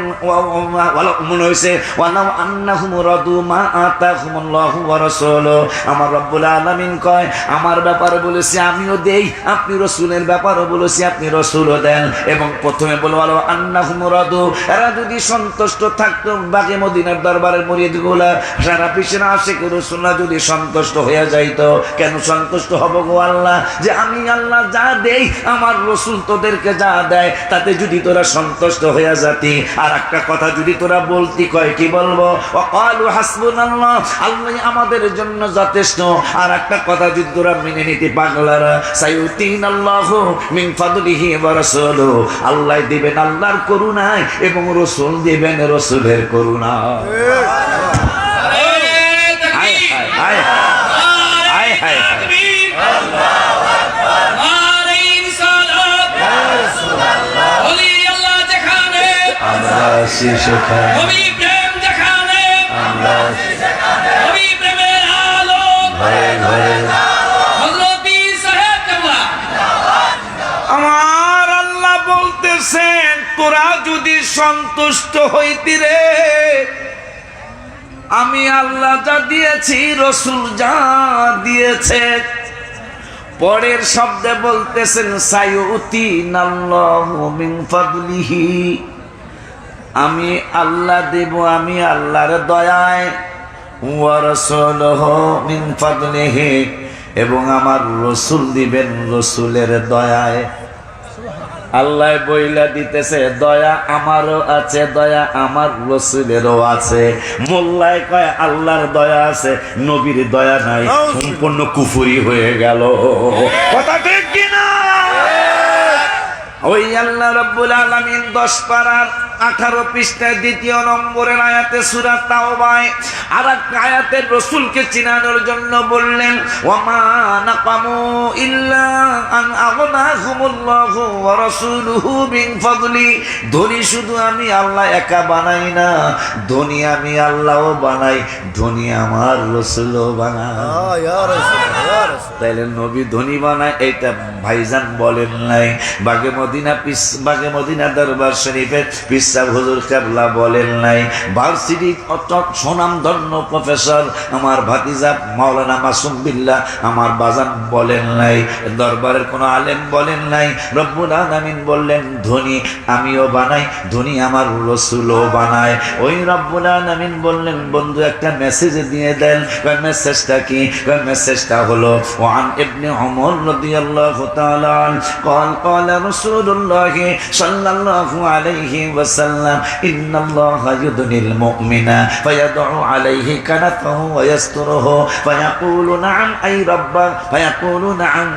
মনে হয়েছে ওয়ালাউ আন্নাহুম রাদু মা আতাকুমুল্লাহু ওয়া রাসূলুহু, আমার রব্বুল আলামিন কয় আমার ব্যাপারে বলেছি আমিও দেই, আপনি রাসূলের ব্যাপারে বলেছি আপনি রাসূলও দেন। এবং প্রথমে বলো ওয়ালাউ আন্নাহুম রাদু, এরা যদি সন্তুষ্ট থাকতো, বাকি মদিনার দরবারের মুরিদগুলা সারা পিছনে আশিক রাসূলুল্লাহ যদি সন্তুষ্ট হয়ে যাইতো, কেন সন্তুষ্ট হব গো আল্লাহ, যে আমি আল্লাহ যা দেই আমার রাসূল তোদেরকে যা দেয় তাতে যদি তোরা সন্তুষ্ট হয়ে যাতি। আর একটা কথা যদি তোরা বলতি, কয় কি বলবো, ওয়াকালু হাসবুনাল্লাহ, আল্লাহ আমাদের জন্য যথেষ্ট। আর একটা কথা যদি তোরা মেনে নিতে পাগলারা, সাইয়ুতিনাল্লাহু মিন ফাদলিহি ওয়া রাসূলুহু, আল্লাহ দিবেন আল্লাহর করুণায় এবং রাসূল দিবেন রাসূলের করুণায়। হায় হায় হায় হায় হায়, আমরা সেখানে আমরা ঘরে ঘরে আমার আল্লাহ বলতেছেন, তোরা যদি সন্তুষ্ট হইতি রে, আমি আল্লাহ যা দিয়েছি রাসূল যা দিয়েছে। পরের শব্দে বলতেছেন সাইয়ুতিনাল্লাহু মিন ফাদলিহি, আমি আল্লাহ দেব, আমি আল্লাহর দয়ায়, ওয়া রাসূলুহু মিন ফাদলিহি, এবং আমার রাসূল দিবেন রাসূলের দয়ায়। আল্লাহ বইলা দিতেছে দয়া আমারও আছে, দয়া আমার রাসূলেরও আছে। মোল্লায় কয় আল্লাহর দয়া আছে, নবীর দয়া নাই, সম্পূর্ণ কুফরি হয়ে গেল। কথা ঠিক কিনা? ওই আল্লাহ রাব্বুল আলামিন 10 পারার 18 পৃষ্ঠায় 2 নম্বরের আয়াতে সূরা তাওবায় আরেকটা আয়াতের রাসূলকে চিনানোর জন্য বললেন ওয়ামা নাকামু ইল্লা আন আগনাহুমুল্লাহু ওয়া রাসূলুহু মিন ফাদলি। ধনী শুধু আমি আল্লাহ একা বানাই না, ধনী আমি আল্লাহও বানাই, ধনী আমার রাসূলও বানায়। ইয়া রাসূল, ইয়া রাসূল। তাইলে নবী ধনী বানায় এটা ভাইজান বলেন নাই। বাগে মদিনা দরবার শরীফের পিসা হুজুর কেবলা বলেন নাই। ভার্সিটি সুনামধন্য প্রফেসর আমার ভাতিজা মাওলানা মাসুম বিল্লাহ আমার বাজান বলেন নাই। দরবারের কোনো আলেম বলেন নাই। রব্বুল আলামিন বললেন ধনী আমিও বানাই, ধনী আমার রাসূলও বানায়। ওই রব্বুল আলামিন বললেন বন্ধু একটা মেসেজ দিয়ে দেন। মেসেজটা কি? মেসেজটা হলো ওয়ান ইবনে উমর রাদিয়াল্লাহু তাআলা قال رسول الله صلى الله عليه وسلم إن الله يدني المؤمن فيدعو عليه كنفه ويستره فيقول نعم أي رب، فيقول نعم،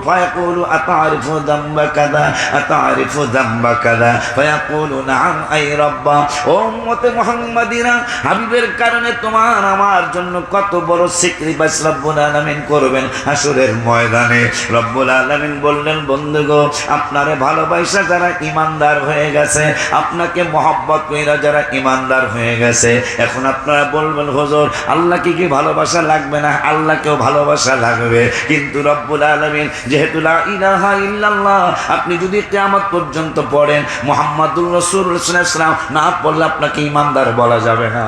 فيقول أتعرف ذنب كذا، أتعرف ذنب كذا، فيقول نعم أي رب। ও উম্মতে মুহাম্মাদিরা, হাবিবের কারণে তোমার আমার জন্য কত বড় স্যাক্রিফাইস রব্বুল আলামিন করবেন হাসরের ময়দানে। রব্বুল আলামিন বললেন বন্ধু গো, আপনারে ভালোবাসা যারা ইমানদার হয়ে গেছে, আপনাকে মহব্বত কইরা যারা ইমানদার হয়ে গেছে, এখন আপনারা বলবেন হুজুর আল্লাহকে কি ভালোবাসা লাগবে না? আল্লাহকেও ভালোবাসা লাগবে, কিন্তু রব্বুল আলামিন যেহেতু লা ইলাহা ইল্লাল্লাহ আপনি যদি কিয়ামত পর্যন্ত পড়েন মুহাম্মাদুর রাসূলুল্লাহ সাল্লাল্লাহু আলাইহি ওয়াসাল্লাম না পড়লে আপনাকে ইমানদার বলা যাবে না।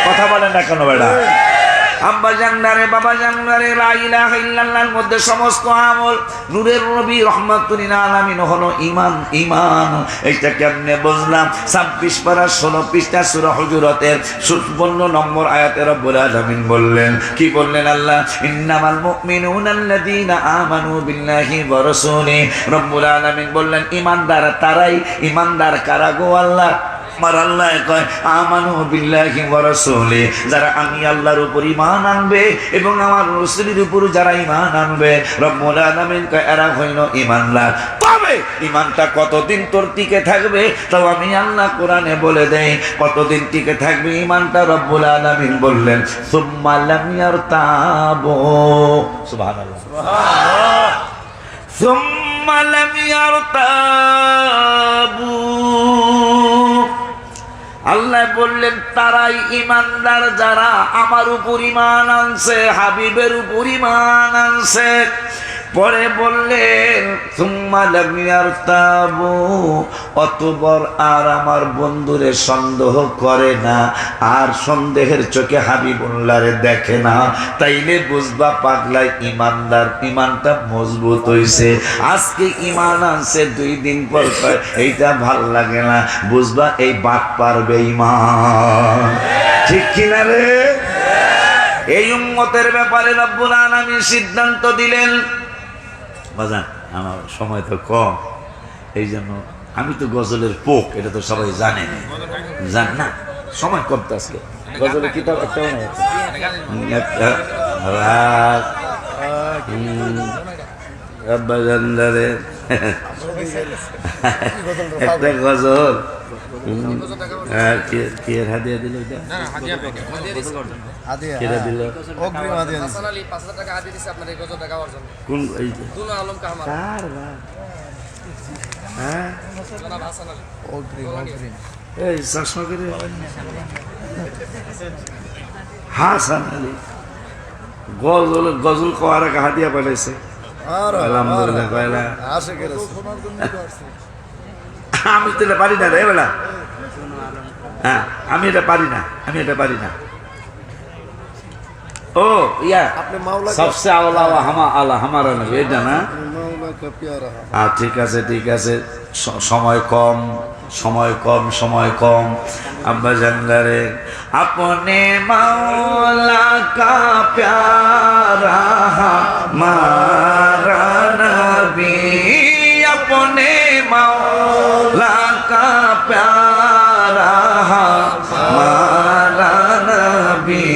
কথা বলেন না কেন বেটা? আব্বা জানদারে বাবা জানদারে লা ইলাহা ইল্লাল্লাহর মধ্যে সমস্ত আমল নূরের নবী রাহমাতুল লিল আলামিন হলো ঈমান। ঈমান এটা কেমনে বুঝলাম? 26 পারা 16 পৃষ্ঠা সূরা হুজুরাতের 55 নম্বর আয়াতে রব্বুল আলামিন বললেন কি বললেন? আল্লাহ ইন্নামাল মুমিনুনা আল্লাযীনা আমানু বিল্লাহি ওয়া রাসূলিহি। রব্বুল আলামিন বললেন ঈমানদার তারাই। ঈমানদার কারা গো আল্লাহ? আমার আল্লাহ কয় আমানু বিল্লাহি ওয়া রাসূলি, যারা আমি আল্লাহর উপর ঈমান আনবে এবং আমার রাসূলের উপর যারা ঈমান আনবে, রব্বুল আলামিন কয় এরা হইল ঈমানদার। তবে ঈমানটা কতদিন তোর টিকে থাকবে তাও আমি আল্লাহ কোরআনে বলে দেই কতদিন টিকে থাকবে ঈমানটা। রব্বুল আলামিন বললেন সুম্মা লাম ইয়ারতাবু। সুবহানাল্লাহ, সুবহানাল্লাহ। সুম্মা লাম ইয়ারতাবু, আল্লাহ বললেন তারাই ইমানদার যারা আমার উপর ঈমান আনছে, হাবিবের উপর ঈমান আনছে। পরে বললেন সুম্মা লাম ইয়ারতাবু, অতঃপর আর আমার বন্ধুরে সন্দেহ করে না, আর সন্দেহের চোখে হাবিবুল্লাহরে দেখে না, তাইলে বুঝবা পাগলাই ইমানদার, ইমানটা মজবুত হইছে। আজকে ইমান আনছে 2 দিন পর এইটা ভাল লাগে না, বুঝবা এই বাদ পারবে ইমান। ঠিক কিনা রে? এই উম্মতের ব্যাপারে রব্বুল আলামিন সিদ্ধান্ত দিলেন। বাজান আমার সময় তো কম, এই জন্য আমি তো গজলের পোক, এটা তো সবাই জানে না, সময় কম তো আজকে। গজলের কিতাব একটা একটা গজল হাদিয়া দিল, কোন চশমা করে হাসান আলী গজল কোয়ার হাদিয়া পাঠাইছে। আলহামদুলিল্লাহ। আমি তো এটা পারি না রে বেলা, হ্যাঁ আমি এটা পারি না। ও ইয়া সবসে আওলা হামারা নবী, এটা না? ঠিক আছে, সময় কম। আব্বা জানদারে আপনে মাওলা কা প্যারা হামারা নবী, अपने मौला का प्यारा हमारा नबी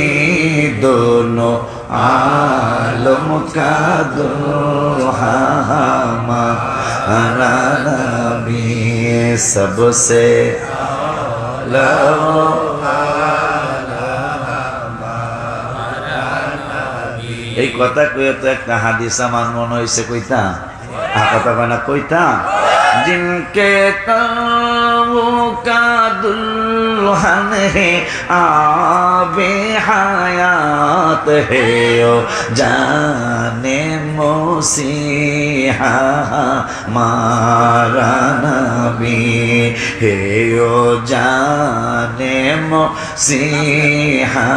दोनों आलम का दुल्हा हमारा नबी सबसे এই কথা কয়ে তো একটা হাদিস আমার মনে হয়েছে কইতা কথা কয় না কইতা जिनके ताऊ का दुल्हन है आबे हयात है ओ जाने मसीहा मारा नबी है ओ जाने मसीहा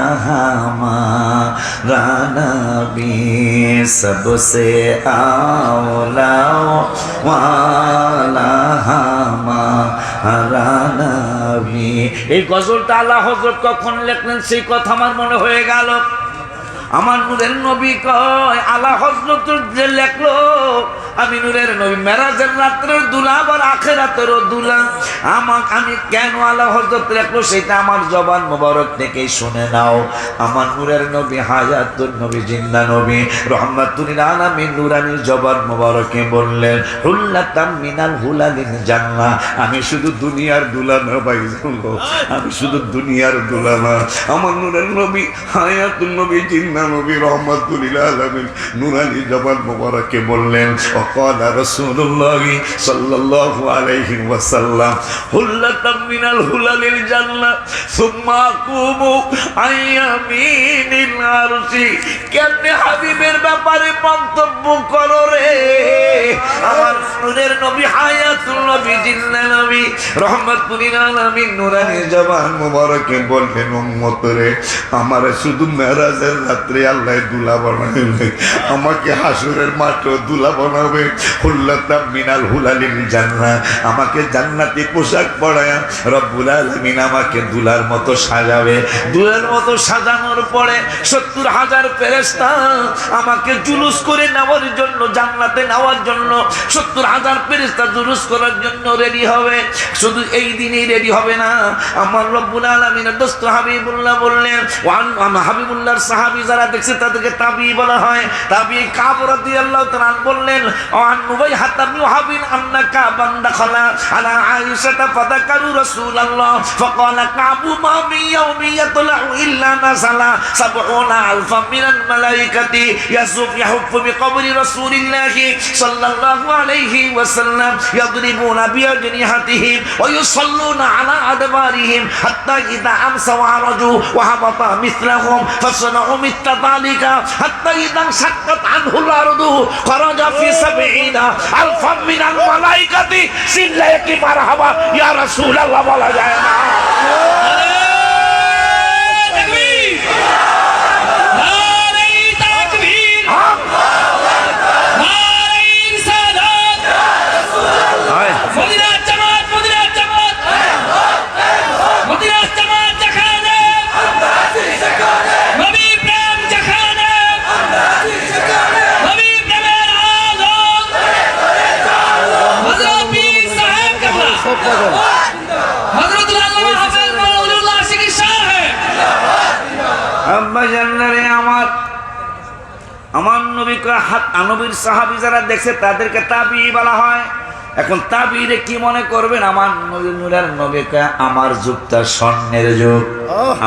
मारा नबी सबसे आला এই গজলটা আল্লাহ হযরত কখন লিখলেন সেই কথা আমার মনে হয়ে গেল। আমার নূরের নবী কয় আল্লাহ হযরত যে লেখলো আমি নূরের নবী মেরাজের রাত্রের দুলা আর আখিরাতেরও দুলা আমি কেন আল্লাহ হযরত লেখলো সেটা আমার জবান মোবারক থেকেই শুনে নাও। আমার নূরের নবী হায়াতুন নবী জিন্দা নবী রহমাতুল আলামিন নূরানী জবান মোবারকে বললেন হুল্লাতাম মিনাল হুলালিন জান্নাহ আমি শুধু দুনিয়ার দুলা না ভাইজানো আমি শুধু দুনিয়ার দুলা না আমার নূরের নবী হায়াতুন নবী জিন্দা নবী রহমাতুল আলামিন নূরানী জবান মোবারকে বললেন وقال رسول الله صلى الله عليه وسلم هلة من الهلل الجنة ثم أقوم عن يمين العرش কেমনে হাবিবের ব্যাপারে মন্তব্য করো রে আমার নূরের নবী হায়াতুল নবী জিন্দা নবী রহমাতুল আলামিন নূরানী জবান মোবারকে বললেন উম্মত রে আমারে শুধু মেরাজের রাত্রে আল্লাহ দুলা বানাবে আমাকে হাসরের মাঠে দুলা বানাবে হুল্লাতাম মিনাল হুলালিল জান্নাহ আমাকে জান্নাতি পোশাক পরায়া রব্বুল আলামিন আমাকে দুলার মতো সাজাবে দুলার মতো সাজানোর পরে ৭০,০০০ ফেরেশতা আমাকে জুলুস করে নেওয়ার জন্য জান্নাতে নেওয়ার জন্য ৭০,০০০ ফেরেশতা জুলুস করার জন্য রেডি হবে। শুধু এই দিনই রেডি হবে না আমার রব্বুল আলামিনের দোস্ত হাবিবুল্লাহ বললেন হাবিবুল্লাহর সাহাবী যারা দেখছে তাদেরকে তাবি বলা হয়। তাবি কাব রাদিয়াল্লাহু তাআলা বললেন عن نبيحة بن وهب أن كعبا دخل على عائشة فذكروا رسول الله فقال كعب ما من يوم يطلع إلا نزل 70,000 من الملائكة يحف بقبر رسول الله صلى الله عليه وسلم يضربون بأجنحتهم ويصلون على أدبارهم حتى إذا أمسوا وعرجوا وهبط مثلهم فصنعوا مثل ذلك حتى إذا انشقت عنه الأرض خرج في 70,000 من الملائكة চিল্লায়ে কি মারহাবা ইয়া রাসূলুল্লাহ বলা যায় না। আমার নবীকে নবীর সাহাবী যারা দেখছে তাদেরকে তাবি বলা হয়। এখন তাবিরে কি মনে করবেন আমার নূরের নবীকে আমার যুগটা স্বর্ণের যুগ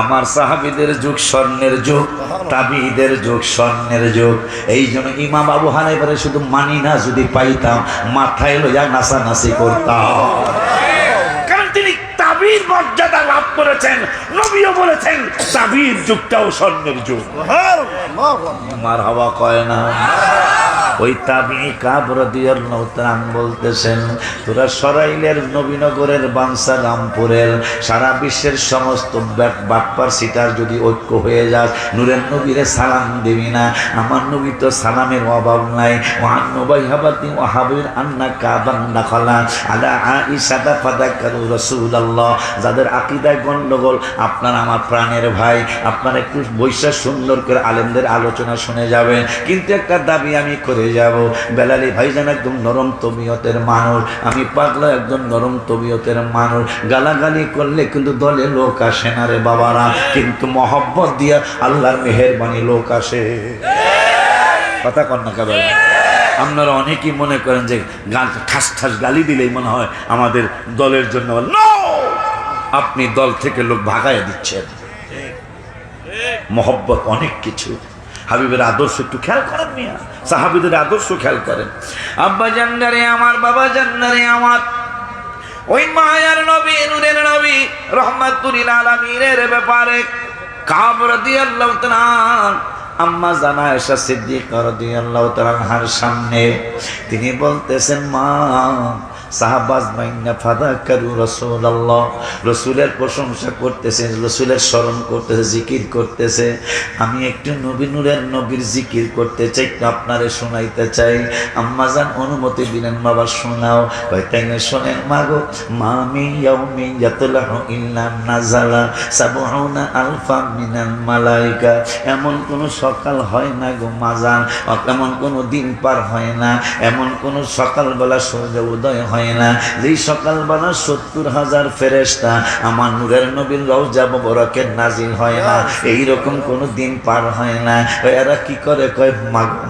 আমার সাহাবীদের যুগ স্বর্ণের যুগ তাবিদের যুগ স্বর্ণের যুগ। এই জন্য ইমাম আবু হানিফারে শুধু মানি না যদি পাইতাম মাথায় লইয়া নাচানাচি করতাম কারণ তিনি তাবির মর্যাদা লাভ করেছেন। নবীও বলেছেন তাবির যুগটাও স্বর্ণের যুগ। মারহাবা কয় না ওই তাবি কাব রাদিয়াল্লাহু তাআলা বলতেছেন তোরা সরাইলের নবীনগরের বানসারামপুরের সারা বিশ্বের সমস্ত বাটপার সিটার যদি ঐক্য হয়ে যায় নূরের নবীরে সালাম দিবি না। আমার নবী তো সালামের অভাব নাই। ওয়ান নুবাইহাবাতি ওয়াহাবির আন্না কাবান দাখালা আলা আয়েশা ফাদাকারু রাসূলুল্লাহ যাদের আকীদায় গন্ডগোল আপনার আমার প্রাণের ভাই আপনারা একটু বৈশা সুন্দর করে আলেমদের আলোচনা শুনে যাবেন। কিন্তু একটা দাবি আমি করে হয়ে যাব। বেলালি ভাইজান একদম নরম তবিয়তের মানুষ, আমি পাগলা একজন নরম তবিয়তের মানুষ। গালাগালি করলে কিন্তু দলে লোক আসে না রে বাবারা, কিন্তু মহব্বত দিয়া আল্লাহর মেহেরবানি লোক আসে। কথা কন না কেবল। আপনারা অনেকেই মনে করেন যে গান ঠাস ঠাস গালি দিলেই মনে হয় আমাদের দলের জন্য। নো, আপনি দল থেকে লোক ভাগায় দিচ্ছেন। মহব্বত অনেক কিছু। হাবিবের আদর্শ একটু খেয়াল করেন মিয়া, সাহাবীদের আদর্শ খেয়াল করেন। আব্বা জান্নারে আমার, বাবা জান্নারে আমার, ওই মায়ার নবী, নূরের নবী, রহমাতুল আলামিনের ব্যাপারে কাব রাদিয়াল্লাহু তাআলা আম্মা জানা আয়েশা সিদ্দিকা রাদিয়াল্লাহু তাআলা আনহার সামনে তিনি বলতেছেন, মা সাহাবাজ মাইন্না ফাদাকারু রাসূলুল্লাহ, রাসূলের প্রশংসা করতেছে, রাসূলের স্মরণ করতেছে, জিকির করতেছে। আমি একটু নবী নূরের নবীর জিকির করতে চাই, আপনারে শোনাইতে চাই। আম্মা জান অনুমতি দিলেন, বাবা শোনাও। কয়টাইনে শোনেন মাগো। মা মিন ইয়াউমিন ইয়াতলাহু ইল্লা নাযালা সাবউনা আলফা মিনাল মালাইকা, এমন কোন সকাল হয় না গো মাজান, এমন কোন দিন পার হয় না, এমন কোন সকালবেলা সূর্য উদয় হয় না যেই সকালবেলা ৭০,০০০ ফেরেশতা আমার নূরের নবীর রওজা মুবারকে নাজিল হয় না। এইরকম কোন দিন পার হয় না। এরা কি করে? কয়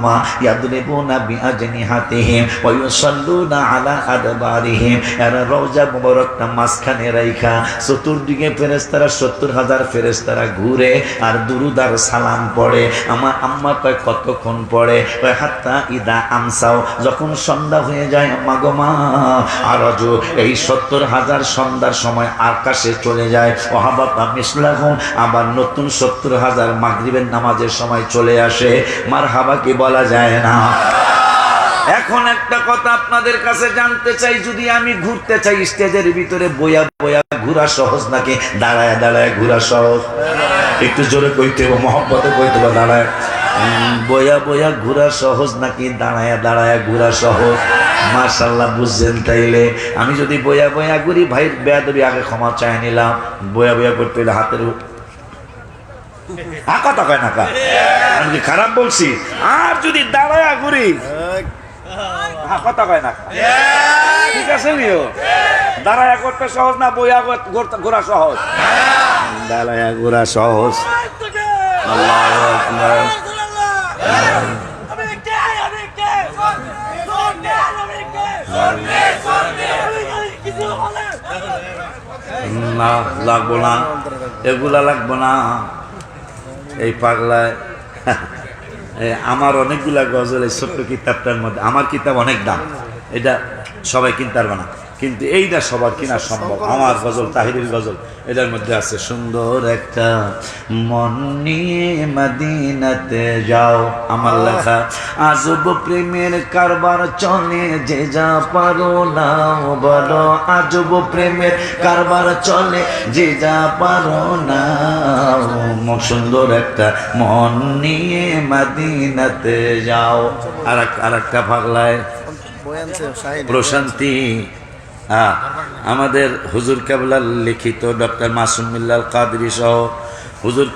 মা ইয়াদরিবুনা বিআজনিহাতিহিম ওয়া ইউসাল্লুনা আলা আদবারিহিম, এরা রওজা মুবারকটা মাঝখানে রাইখা চতুর্দিকে ফেরেশতারা ৭০,০০০ ফেরেশতারা ঘুরে আর দুরুদ আর সালাম পড়ে। আমার আম্মা কয় কতক্ষণ পড়ে? কয় হাত্তা ইদা আমসাও, যখন সন্ধ্যা হয়ে যায় আম্মা গো মা, আর এই ৭০,০০০ সন্ধ্যার সময় আকাশে চলে যায়। ওহাবাতা মিসলাহুম, আবার নতুন ৭০,০০০ মাগরিবের নামাজের সময় চলে আসে। মারহাবা কি বলা যায় না? এখন একটা কথা আপনাদের কাছে জানতে চাই, যদি আমি ঘুরতে চাই স্টেজের ভিতরে বয়া বয়া ঘোরা সহজ নাকি দাঁড়ায় দাঁড়ায় ঘোরা সহজ? একটু জোরে কইতে হবে, মহব্বতে কইতে হবে। দাঁড়ায় বয়া বয়া ঘোরা সহজ নাকি দাঁড়ায় দাঁড়ায় ঘোরা সহজ? মাশাআল্লাহ, বুঝছেন? তাইলে আমি যদি বয়া বয়া ঘুরি, ভাই বেয়াদবি আগে ক্ষমা চাই নিলাম। বয়া বয়া করতে হইলে হাতের কথা কয় না, আমি কি খারাপ বলছি? আর যদি দাঁড়ায় ঘুরি, কথা কয় না, ঠিক আছে? দাঁড়ায়া করতে সহজ না বইয়া ঘোরা সহজ? দাঁড়ায়া ঘোরা সহজ। আল্লাহু আকবার। না, লাগবো না, এগুলা লাগবো না। এই পাগলায় আমার অনেকগুলা গজল এই ছোট্ট কিতাবটার মধ্যে। আমার কিতাব অনেক দাম, এটা সবাই কিনতে পারবে না, কিন্তু এইটা সবার কিনা সম্ভব। আমার গজল, তাহিরের গজল, এটার মধ্যে আছে সুন্দর একটা মন নিয়ে মদিনাতে যাও, আমার লেখা। আজব প্রেমের কারবার চলে, যে যা পারো নাও বলো। আজব প্রেমের কারবার চলে, যে যা পারো নাও। সুন্দর একটা মন নিয়ে মদিনাতে যাও। আর একটা পাগলায় প্রশান্তি। আমাদের হুজুর কেবলার লিখিত ডক্টর মাসুম মিল্লাল কাদরি সহ হুজুর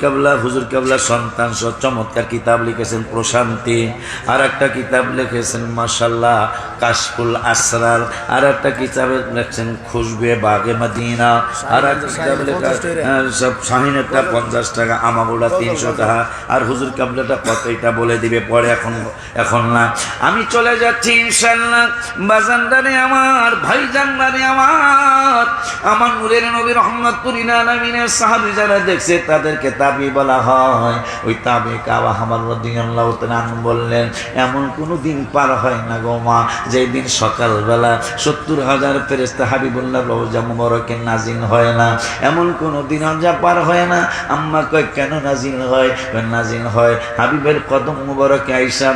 কেবলা সন্তান সহ চমৎকার কিতাব লিখেছেন প্রশান্তি। আর একটা কিতাব লিখেছেন মাশাআল্লাহ কাশফুল আসরার। আর একটা কিতাব লিখছেন খুশবে বাগে মদিনা। আর একটা কিতাব লেখা সব শাহিনেরটা 50 টাকা, আমাগুলা 300 টাকা। আর হুজুর কেবলাটা কত এটা বলে দিবে পরে, এখন না। আমি চলে যাচ্ছি ইনশাআল্লাহ। বাজানদারে আমার, ভাই জানদারে আমার নূরের নবী রহমাতুল আলামিনের সাহাবী যারা দেখছে তাদেরকে তাবি বলা হয়। ওই তাবি কাবা হামার রাদিয়াল্লাহু তাআলা বললেন, এমন কোনো দিন পার হয় না গো মা, যেই দিন সকালবেলা ৭০,০০০ ফেরেশতা হাবিবুল্লাহ রওজা মুবারকে নাজিল হয় না। এমন কোনো দিন যা পার হয় না। আম্মা কয় কেন নাজিল হয়? নাজিল হয় হাবিবের কদম মুবারকে আয়েশা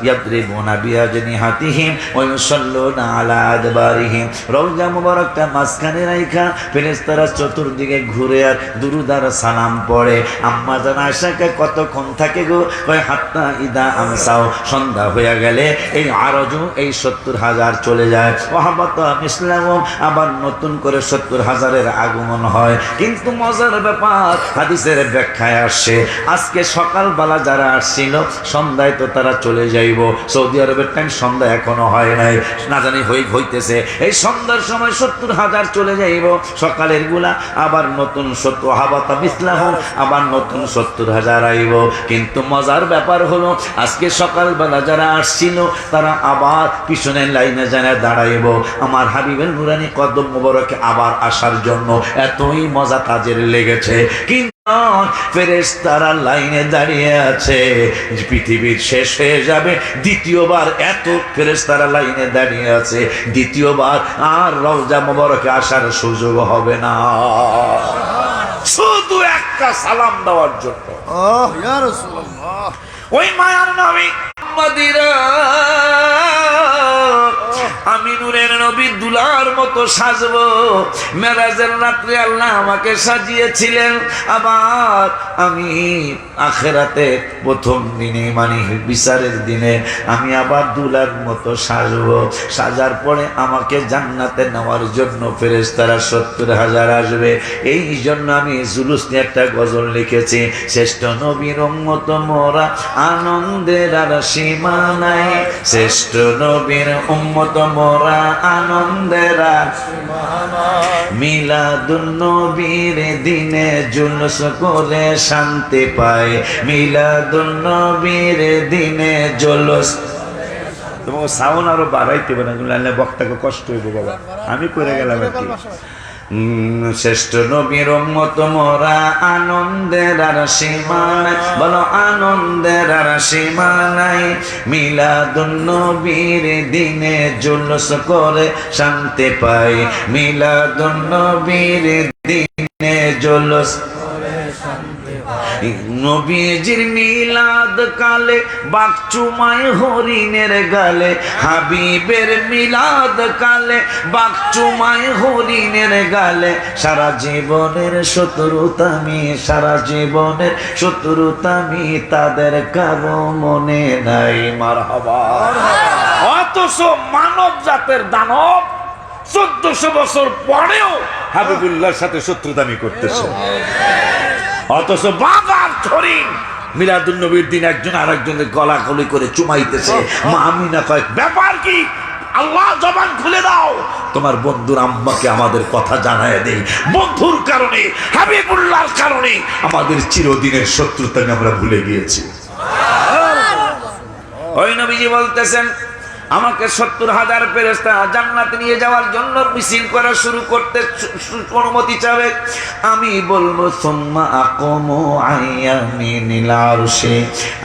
ইয়াদরিবুনা বিআজনিহাতিহিম ওয়া ইউসাল্লুনা আলা আদবারিহিম, রওজা মুবারকটা মাঝখানে রাইখা ফেরেশতারা চতুর্দিকে ঘুরে আর দুরূদ আর সালাম পড়ে। আম্মা জান আয়েশাকে কতক্ষণ থাকে গো? কয় হাত্তা ইদা আমসাও, সন্ধ্যা হয়ে গেলে এই আরজু এই 70,000 চলে যায়। ওয়াহাবাত ইসলাম, আবার নতুন করে 70,000-এর আগমন হয়। কিন্তু মজার ব্যাপার, হাদিসের ব্যাখ্যায় আসছে আজকে সকালবেলা যারা আসছিল সন্ধ্যায় তো তারা চলে যাইব। সৌদি আরবের টাইম সন্ধ্যা এখনো হয় নাই, না জানি হইতেছে। এই সন্ধ্যার সময় 70,000 চলে যাইব, সকালের গুলা আবার নতুন 70 হাবাতা মিসলাহ, আবার নতুন 70,000 আইব। কিন্তু মজার ব্যাপার হলো আজকে সকালবেলা যারা আসছিল তারা আবার পিছনের লাইনে জানা দাঁড়াইব আমার হাবিবের নুরানি কদম মোবারকে আবার আসার জন্য। এতই মজা তাদের লেগেছে। কিন্তু ফেরেশতারা লাইনে দাঁড়িয়ে আছে, পৃথিবীর শেষ হয়ে যাবে দ্বিতীয়বার, এত ফেরেশতারা লাইনে দাঁড়িয়ে আছে, দ্বিতীয়বার আর রওজা মোবারকে আসার সুযোগ হবে না, শুধু একটা সালাম দেওয়ার জন্য। ইয়া রাসূলুল্লাহ, ওই মায়ার নবী মুহাম্মদীরা আমি নূরের নবী দুলার মতো সাজবো। মেরাজের রাত্রে আল্লাহ আমাকে সাজিয়েছিলেন, আবার আমি আখিরাতে প্রথম দিনে মানে বিচারের দিনে আমি আবার দুলার মতো সাজবো। সাজার পরে আমাকে জান্নাতে নেওয়ার জন্য ফেরেশতারা 70,000 আসবে। এই জন্য আমি জুলুস নিয়ে একটা গজল লিখেছি, শ্রেষ্ঠ নবীর উম্মত মোরা আনন্দের আর সীমা নাই, শ্রেষ্ঠ নবীর উম্মত মোরা আনন্দের আর সীমা নাই, মিলাদুন নবীর দিনে জুলুস করে শান্তি পায়, মিলাদুন নবীর দিনে জুলুস। তোমাকে সাউন্ড আরো বাড়াইতে হবে না, বক্তাকে কষ্ট হইব বাবা, আমি করে গেলাম আর কি। শ্রেষ্ঠ নবীর উম্মত মোরা আনন্দের আর সীমা নাই, বলো আনন্দের আর সীমা নাই, মিলাদুন নবীর দিনে জুলুস করে শান্তি পাই, মিলাদুন নবীর দিনে জুলুস নবীজির মিলাদ কালে বাকচুমায় হরিণের গালে, হাবিবের মিলাদ কালে বাকচুমায় হরিণের গালে, সারা জীবনের শত্রুতামি, সারা জীবনের শত্রুতামি তাদের কারো মনে নাই। মারহাবা। অথচ মানব জাতের দানব 1400 বছর পরেও হাবিবুল্লাহর সাথে শত্রুতামি করতেছে। অথচ বাবার হরিণ মিলাদুন নবীর দিন একজন আরেকজনের গলাগলি করে চুমাইতেছে। মা আমিনা কয় ব্যাপার কি? আল্লাহ জবান খুলে দাও, তোমার বন্ধুর আম্মাকে আমাদের কথা জানায় দেই। বন্ধুর কারণে, হাবিবুল্লাহর কারণে আমাদের চিরদিনের শত্রুতাকে আমরা ভুলে গিয়েছি। ওই নবীজি বলতেছেন আমাকে 70,000 ফেরেশতা জান্নাতে নিয়ে যাওয়ার জন্য মিছিল করা শুরু করতে অনুমতি চাবে। আমি বলবো সুম্মা আকমু আইয়ামিনিল আরশে,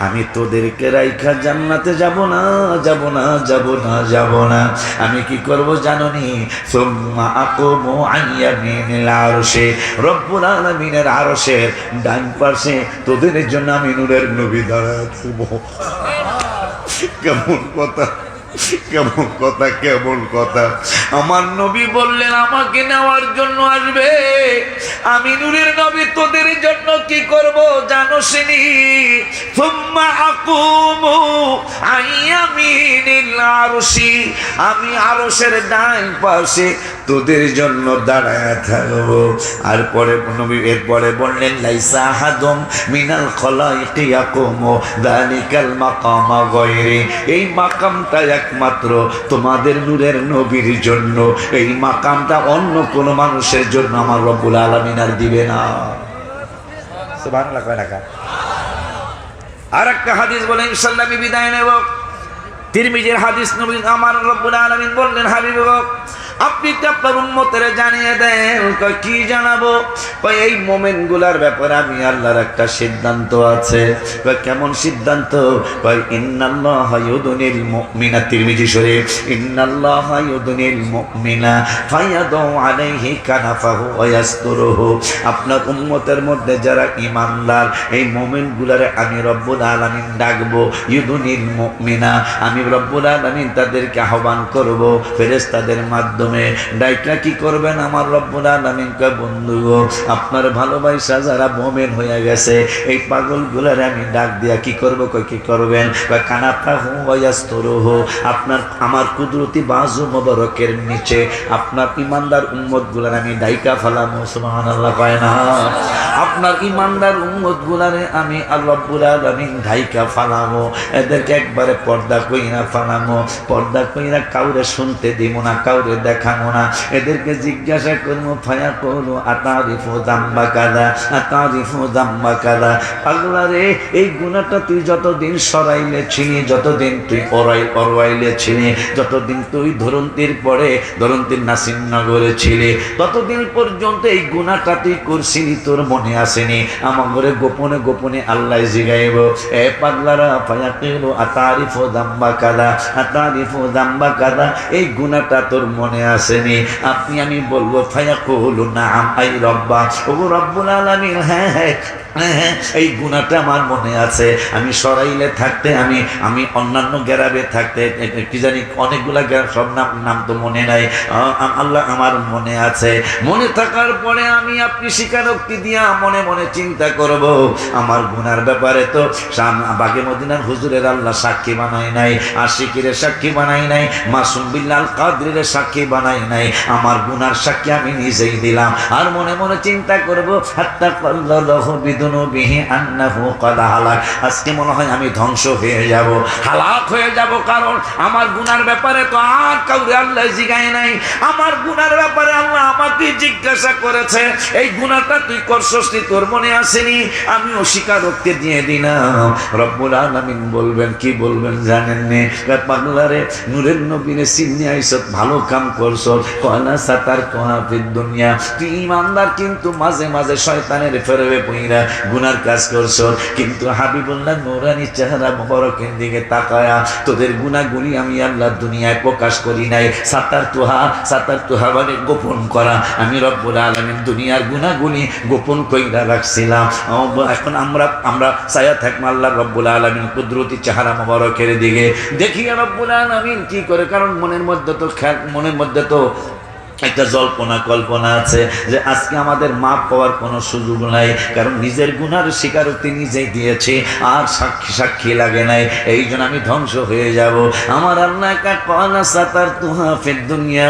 আমি তোদেরকে রাইখা জান্নাতে যাব না, যাব না, যাব না, যাব না। আমি কি করব জানোনি? সুম্মা আকমু আইয়ামিনিল আরশে, রব্বুল আলামিনের আরশের ডান পাশে তোদের জন্য আমি নূরের নবী দাঁড়ায় থাকবো। কেমন কথা, কেমন কথা, কেমন কথা। আমার নবী বললেন আমাকে নেওয়ার জন্য আসবে, আমি নূরের নবী তোদের জন্য কি করব জানোসনি? সুম্মা আকুমু আইয়ামিনিল আরশি, আমি আরশের ডান পাশে তোদের জন্য দাঁড়ায় থাকবো। আর পরে নবী এরপরে বললেন লাইসা আহাদুম মিনাল খলাইকি ইয়াকুমু যালিকাল মাকামা গায়রি, এই মাকামটা একমাত্র তোমাদের নূরের নবীর জন্য, এই মাকামটা অন্য কোন মানুষের জন্য আমার রব্বুল আলামিন আর দিবে না। সুবহানাল্লাহ কয় না কা? আর একটা হাদিস বলে ইনশাআল্লাহ আমি বিদায় নেব। তিরমিজির হাদিস, নবী আমার রব্বুল আলামিন বললেন হাবিব আপনি তো আপনার উম্মতের জানিয়ে দেন। কি জানাবো? এই মোমেনগুলার ব্যাপারে আমি আল্লাহর একটা সিদ্ধান্ত আছে। কেমন সিদ্ধান্ত? ইন্নাল্লাহা ইউদনিল মুমিনা, তিরমিজি শরীফ, ইন্নাল্লাহা ইউদনিল মুমিনা ফায়াদু আলাইহি কানাফাহু ওয়া ইয়াসতুরুহু, আপনার উম্মতের মধ্যে যারা ঈমানদার এই মোমেনগুলারে আমি রব্বুল আলামিন ডাকবো। ইউদনিল মুমিনা, আমি রব্বুল আলামিন তাদেরকে আহ্বান করব ফেরেশতাদের মাধ্যমে। মাধ্যমে ডাইকা কি করবেন আমার রব্বুল আলামিন কয় বন্ধু গো, আপনার ভালোবাসা যারা মুমিন হয়ে গেছে এই পাগলগুলারে আমি ডাক দিয়া কি করব? কয় কি করবেন? কয় কানাতাহু ওয়া ইয়াসতুরুহু, আপনার আমার কুদরতি বাজু মোবারকের নিচে আপনার ইমানদার উম্মতগুলার আমি ডাইকা ফেলামো। সুবহানাল্লাহ কয় না? আপনার ইমানদার উম্মতগুলারে আমি আল্লাহ রাব্বুল আলামিন ডাইকা ফালামো, এদেরকে একবারে পর্দা কইরা ফালামো, পর্দা কইরা কাউরে শুনতে দিব না, কাউরে দেখাবো না, এদেরকে জিজ্ঞাসা করবো ফায়া করো আতারিফু জাম্বা কাদা, আতারিফু জাম্বা কাদা। আল্লাহ রে, এই গুনাহটা তুই যতদিন সরাইলে ছিলি, যতদিন তুই অরওয়াইলে ছিলি, যতদিন তুই ধরন্তির পরে ধরন্তির নাসিরনগরে ছিলি, ততদিন পর্যন্ত এই গুনাহটা তুই করছিলি, তোর মনে আসেনি? আমার ঘরে গোপনে গোপনে আল্লাহ জিগাইব, এ পাগলারা ফায়াকিলু আতারিফু জাম্বা কাদা, আতারিফু জাম্বা কাদা, এই গুনাহটা তোর মনে আসেনি? আপনি আমি বলবো ফায়াকুলু নাআম আই রব্বা, ও রব্বুল আলামিন, হ্যাঁ হ্যাঁ হ্যাঁ, এই গুনাহটা আমার মনে আছে। আমি সরাইলে থাকতে, আমি অন্যান্য গ্রামে থাকতে, কি জানি অনেকগুলা গ্রাম, সব নাম তো মনে নাই, আল্লাহ আমার মনে আছে। মনে থাকার পরে আমি আপনি স্বীকারোক্তি দিয়া মনে মনে চিন্তা করব, আমার গুনার ব্যাপারে তো বাগে মদিনার হুজুরের আল্লাহ সাক্ষী বানাই নাই, আশিকিরে সাক্ষী বানাই নাই, মাসুম বিল্লাল কাদরিরে সাক্ষী বানাই নাই, আমার গুনার সাক্ষী আমি নিজেই দিলাম। আর মনে মনে চিন্তা করব, হাত্তা কাল্লাহু বিদুনুবিহি আন্নাহু ক্বাদ হালাক, আজকে মনে হয় আমি ধ্বংস হয়ে যাব, হালাক হয়ে যাব, কারণ আমার গুনার ব্যাপারে তো আর কাউরে আল্লাহ জিগায় নাই, আমার গুনার ব্যাপারে আল্লাহ আমাকে জিজ্ঞাসা করেছে, এই গুনাহটা তুই করছস, তোর মনে আসেনি? আমি অস্বীকারোক্তি দিয়ে দিলাম। রব্বুল আলামিন বলবেন, কি বলবেন জানেন নে? পাগলারে, নূরের নবীরে চিন্নি আইছত, ভালো কাম করছ, কয়না সাতার কোহা ফিদ দুনিয়া, তুই ইমানদার কিন্তু মাঝে মাঝে শয়তানের ফেরবে পইরা গুনার কাজ করছ, কিন্তু হাবিবুল্লাহ নূরানি চেহারা মোবারকের দিকে তাকায়া তোদের গুনাহগুলি আমি আল্লাহ দুনিয়ায় প্রকাশ করি নাই, সাতার তুহা মানে গোপন করা, আমি রব্বুল আলামিন দুনিয়ার গুনাহগুলি গোপন কইরা রাখছিলাম। এখন আমরা ছায়া থাকবো আল্লাহ রব্বুল আলামিন কুদরতি চেহারা মোবারকের দিকে, দেখি রব্বুল আলামিন কি করে। কারণ মনের মধ্যে তো একটা জল্পনা কল্পনা আছে যে আজকে আমাদের মাপ পাওয়ার কোনো সুযোগ নাই, কারণ নিজের গুনার স্বীকারোক্তি নিজেই দিয়েছে, আর সাক্ষী লাগে নাই, এই জন্য আমি ধ্বংস হয়ে যাব। আমার আল্লাহ কালা সাতার তুহা ফিদ দুনিয়া,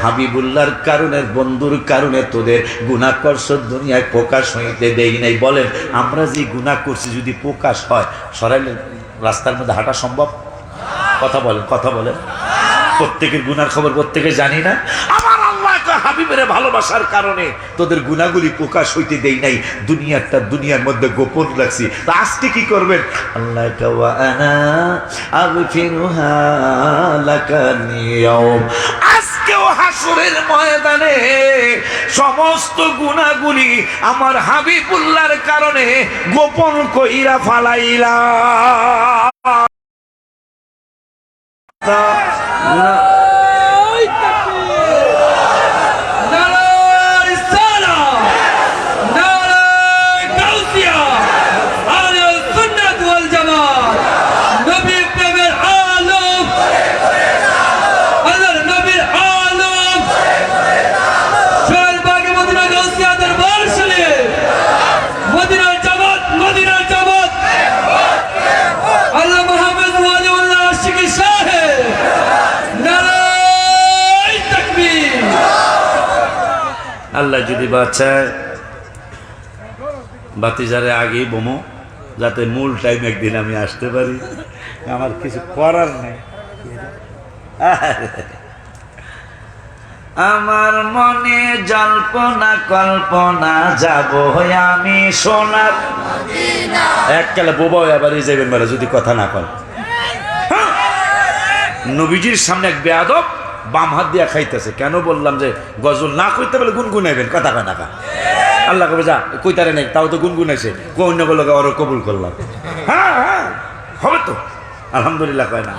হাবিবুল্লাহর কারণে, বন্ধুর কারণে তোদের গুনাহ করছ দুনিয়ায় প্রকাশ হইতে দেই নাই। বলেন, আমরা যে গুনাহ করছি যদি প্রকাশ হয়, সরাইলে রাস্তার মধ্যে হাঁটা সম্ভব? কথা বলেন, প্রত্যেকের গুনার খবর প্রত্যেকে জানি না। আমার আল্লাহ হাবিবের ভালোবাসার কারণে তোদের গুনাহগুলি প্রকাশ হইতে দেই নাই, দুনিয়ার মধ্যে গোপন রাখছি। তা আজকে কি করবেন? আল্লাহ ওয়া আনা আগফিরুহা লাকাল ইয়াউম, আজকেও হাসরের ময়দানে সমস্ত গুনাহগুলি আমার হাবিবুল্লাহর কারণে গোপন কইরা ফালাইলাম। আল্লাহ যদি বাঁচায়, বাতিজারে আগেই বোমো, যাতে মূল টাইম একদিন আমি আসতে পারি, আমার কিছু করার নেই। আমার মনে জল্পনা কল্পনা যাব আমি সোনার এককালে বোবা আবার যাবেন বলে যদি কথা না কর। নবীজির সামনে এক বেয়াদব বাম হাত দিয়া খাইতেছে, কেন বললাম যে গজল না কইতে বলে গুনগুনাইবেন, কথা কয় না। আল্লাহ কবে যা কইতারে নেই, তাও তো গুনগুনাইছে, অন্য বলে ওর কবুল করলাম। হ্যাঁ হবে তো, আলহামদুলিল্লাহ কয় না।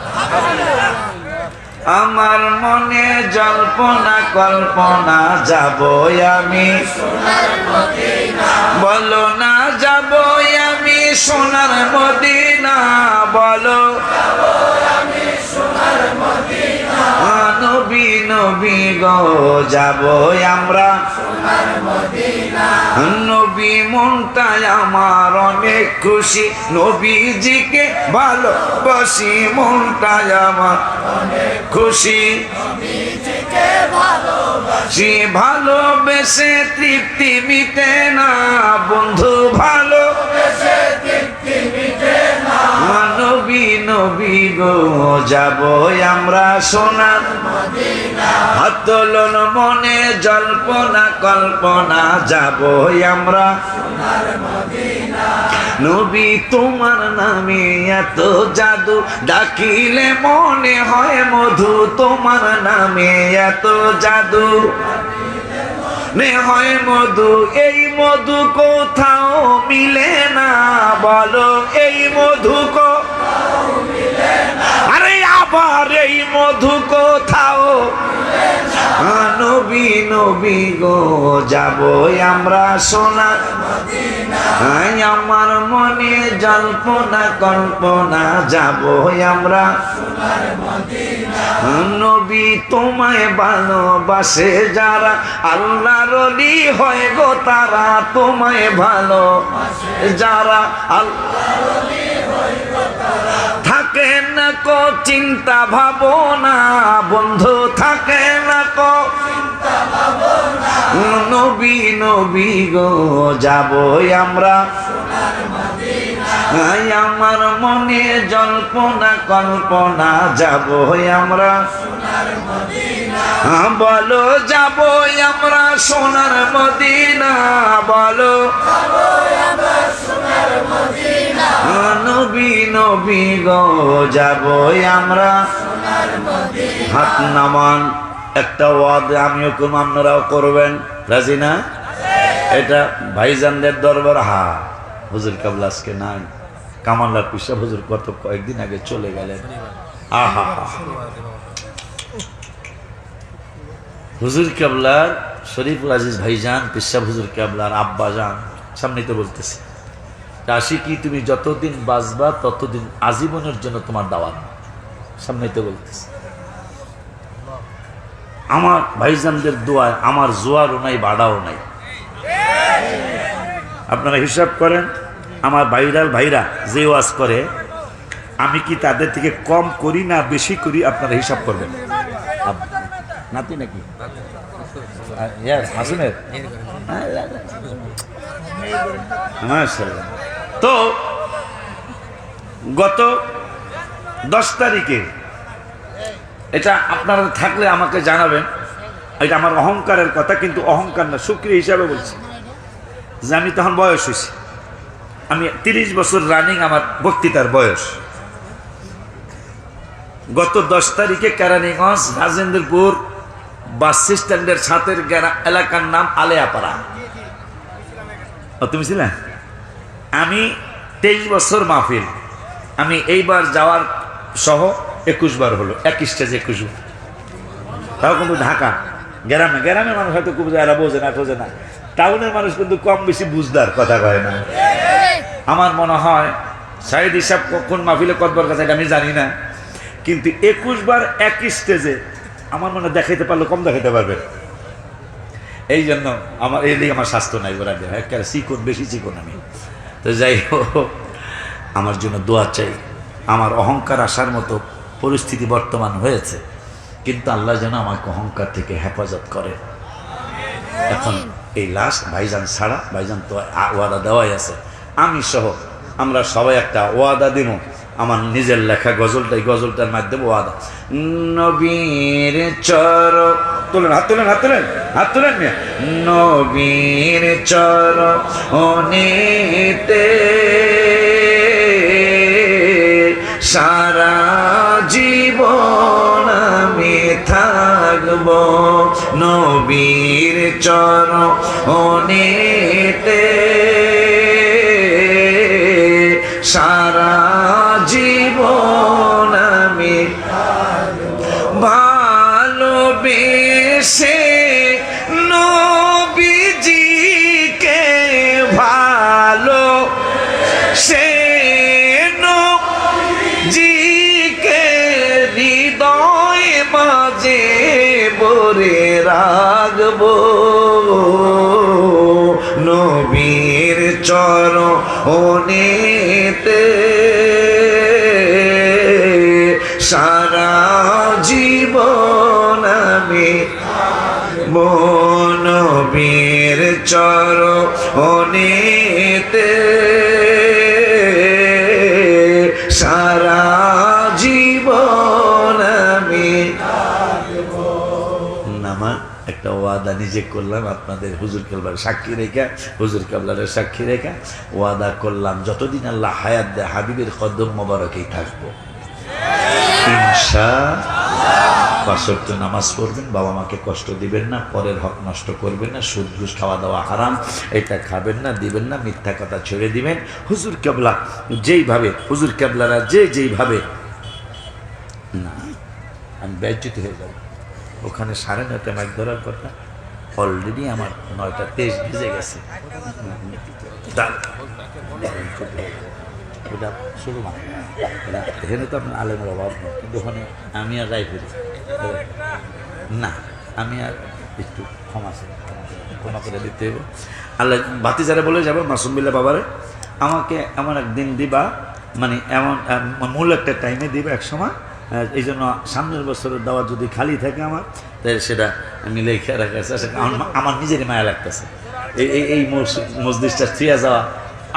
আমার মনে জল্পনা কল্পনা যাব আমি সোনার মদিনা, বলো না যাব আমি সোনার মদিনা, বলো যাব আমি সোনার মদিনা, নবী নবী গো যাব আমরা নবী মনটাই আমার অনেক খুশি নবীজিকে ভালোবাসি মনটাই আমার খুশি সে ভালোবেসে তৃপ্তি মিটে না বন্ধু ভালোবেসে তৃপ্তি মিটে না নবী নবী গো যাব আমরা সোনার মদিনা হাত তোলন মনে জল্পনা কল্পনা যাব আমরা সোনার মদিনা নবী তোমার নামে এত জাদু ডাকিলে মনে হয় মধু তোমার নামে এত জাদু হয় মধু এই মধু কোথাও মিলে না বলো এই মধু আরে আবার এই মধু কোথাও নবী নবী গো যাব আমরা সোনার মদিনা আমার মনে জল্পনা কল্পনা যাব আমরা সোনার মদিনা নবী তোমায় ভালোবাসে যারা আল্লাহর ওলি হয় গো তারা তোমায় ভালোবাসে যারা আল্লাহর ওলি হয় গো তারা থাকে না কো চিন্তা ভাবনা বন্ধু থাকে না কো চিন্তা ভাবনা নবী নবী গো যাব আমরা সোনার মদিনা আমার মনে জল্পনা কল্পনা যাব আমরা সোনার মদিনা বলো যাব আমরা সোনার মদিনা বলো আমরা সোনার মদিনা নবী নবী গো যাব আমরা সোনার মদিনা হাত নামান একটা ওয়াদা আমিও করব আপনারাও করবেন রাজি না এটা ভাইজানদের দরবার হুজুর কাবলা আজকে নাই কামাল্লার পিসা হুজুর কত কয়েকদিন আগে চলে গেলেন হুজুর কাবলার শরীফুল আজিজ ভাইজান পিসা হুজুর কাবলার আব্বা যান সামনে তো বলতেছে আশিকি তুমি যতদিন বাঁচবা ততদিন আজীবনের জন্য তোমার দাওয়াত সামনে তো বলতেছে আমার ভাইজানদের দোয়ায় আমার জোয়ারও নাই বাড়াও নাই আপনারা হিসাব করেন আমার ভাইরা যে ওয়াজ করে আমি কি তাদের থেকে কম করি না বেশি করি আপনারা হিসাব করবেন নাতি নাকি হাসুনের তো গত 10 তারিখে এটা আপনারা থাকলে আমাকে জানাবেন এটা আমার অহংকারের কথা কিন্তু অহংকার না শুকরিয়া হিসাবে বলছি যে আমি তখন বয়স হয়েছি আমি 30 বছর রানিং আমার বক্তৃতার বয়স গত 10 তারিখে কেরানীগঞ্জ রাজেন্দ্রপুর বাস স্ট্যান্ডের ছাতের এলাকার নাম আলেয়াপাড়া তুমি ছিলে আমি 23 বছর মাহফিল আমি এইবার যাওয়ার সহ 21 বার হলো এক স্টেজে 21 বার তাও কিন্তু ঢাকা গ্রামে মানুষ হয়তো খুব এরা বোঝে না খোঁজে না টাউনের মানুষ কিন্তু কম বেশি বুঝদার কথা কয় না আমার মনে হয় সাইদ হিসাব কোন মাহফিলে কতবার কথা আমি জানি না কিন্তু 21 বার এক স্টেজে আমার মনে দেখাইতে পারলে কম দেখাইতে পারবেন এই জন্য আমার এই দিকে আমার স্বাস্থ্য নাই বলে একেবারে চিকন বেশি চিকন আমি তো যাই হোক আমার জন্য দোয়া চাই আমার অহংকার আসার মতো পরিস্থিতি বর্তমান হয়েছে কিন্তু আল্লাহ যেন আমাকে অহংকার থেকে হেফাজত করে এখন এই লাস্ট ভাইজান ছাড়া ভাইজান তো ওয়াদা দেওয়াই আছে আমি সহ আমরা সবাই একটা ওয়াদা দিব আমার নিজের লেখা গজলটার মাধ্যমে ওয়াদা নবীর তোলেন হাত তোলেন নবীর চরণেতে সারা জীবন আমি থাকব নবীর চরণেতে সারা জীবন আমি ভালোবেসে নবীজিকে ভালো সে নবীজিকে হৃদয় মাঝে রাখবো নবীর চরণেতে সারা জীবন আমি নবীর চরণেতে সারা জীবন আমি নামা একটা ওয়াদা নিজে করলাম আপনাদের হুজুর কেবলার সাক্ষী রেখা হুজুর কেবলারের সাক্ষী রেখা ওয়াদা করলাম যতদিন আল্লাহ হায়াত দেয় হাবিবের কদম মোবারকেই থাকবো ইনশাআল্লাহ। 5 ওয়াক্ত নামাজ পড়বেন, বাবা মাকে কষ্ট দিবেন না, পরের হক নষ্ট করবেন না, সুদ ঘুষ খাওয়া দাওয়া হারাম, এটা খাবেন না, দিবেন না, মিথ্যা কথা ছেড়ে দিবেন। হুজুর কেবলা যেইভাবে হুজুর কেবলারা যেইভাবে না আমি ব্যয়চ্যুত হয়ে যাব ওখানে 9:30 মাইক ধরার কথা অলরেডি আমার 9:23 বেজে গেছে। ওটা শুরু না এখানে তো আপনার আলেমের অভাব নেই, কিন্তু ওখানে আমি আর রায় ফিরি না, আমি আর একটু ক্ষমা করে দিতে হবে। আল্লাহ ভাতিজারে বলে যাবো মাসুম বিল্লাহ বাবারে আমাকে এমন একদিন দিবা, মানে এমন মূল একটা টাইমে দিবে এক সময়, এই জন্য সামনের বছরের দাওয়া যদি খালি থাকে আমার তাই সেটা আমি লেখা রাখা আমার নিজেরই মায়া লাগতেছে। এই মসজিদটা ফিরে যাওয়া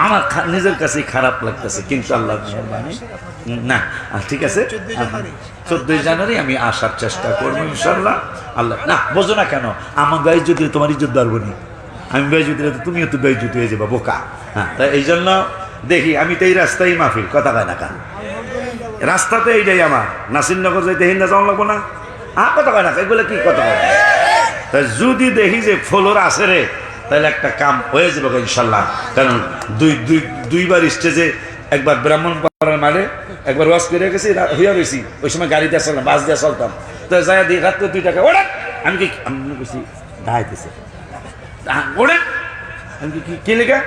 আমার নিজের কাছেই খারাপ লাগতেছে, কিন্তু আল্লাহ মেহরবানি না ঠিক আছে 14 জানুয়ারি আমি আসার চেষ্টা করবো ইনশাল্লাহ। আল্লাহ না বোঝো না কেন আমার গায়ে যদি তোমার ইজ্জত ধরবো নি, আমি গায়ে যদি তুমিও তো গায়ে জুতি হয়ে যাবো বোকা। হ্যাঁ তাই এই জন্য দেখি আমি তো এই রাস্তায় মাহফিল কথা কয় না কান রাস্তাতে এইটাই আমার নাসিরনগর যাইতে হিন্দা যাওয়া লাগবো না কথা কয় না এগুলো কি কথা কয়। যদি দেখি যে ফলোর আসে রে তাহলে একটা কাম হয়ে যাবে ইনশাল্লাহ। কারণ দুইবার স্টেজে একবার ব্রাহ্মণ পাড়ার মারে একবার ওয়াজ করে গেছি হইয়া গেছি, ওই সময় গাড়ি দিয়ে চললাম বাস দিয়ে চলতাম, তো যাই দিয়ে রাত্রে 2 টাকা ওড়া আমি কি আমি বলছি দাঁড়াইতেছে ওড়া আমি কি লেখা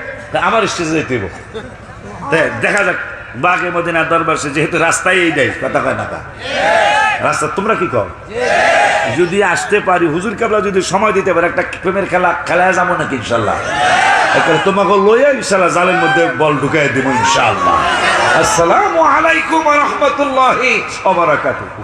আমার স্টেজে যেতে হইব। দেখা যাক বাগে মদিনার দরবার সে যেহেতু রাস্তায় এই দেয় কথা কয় না রাস্তা তোমরা কি কও যদি আসতে পারি হুজুর কেবলা যদি সময় দিতে পারে একটা প্রেমের খেলায় যাবো নাকি ইনশাল্লাহ। তোমাকে লইয়া ইনশাল্লাহ জালের মধ্যে বল ঢুকাই দেবো ইনশাআল্লাহ। আসসালামু আলাইকুম ওয়া রাহমাতুল্লাহি ওয়া বারাকাতুহু।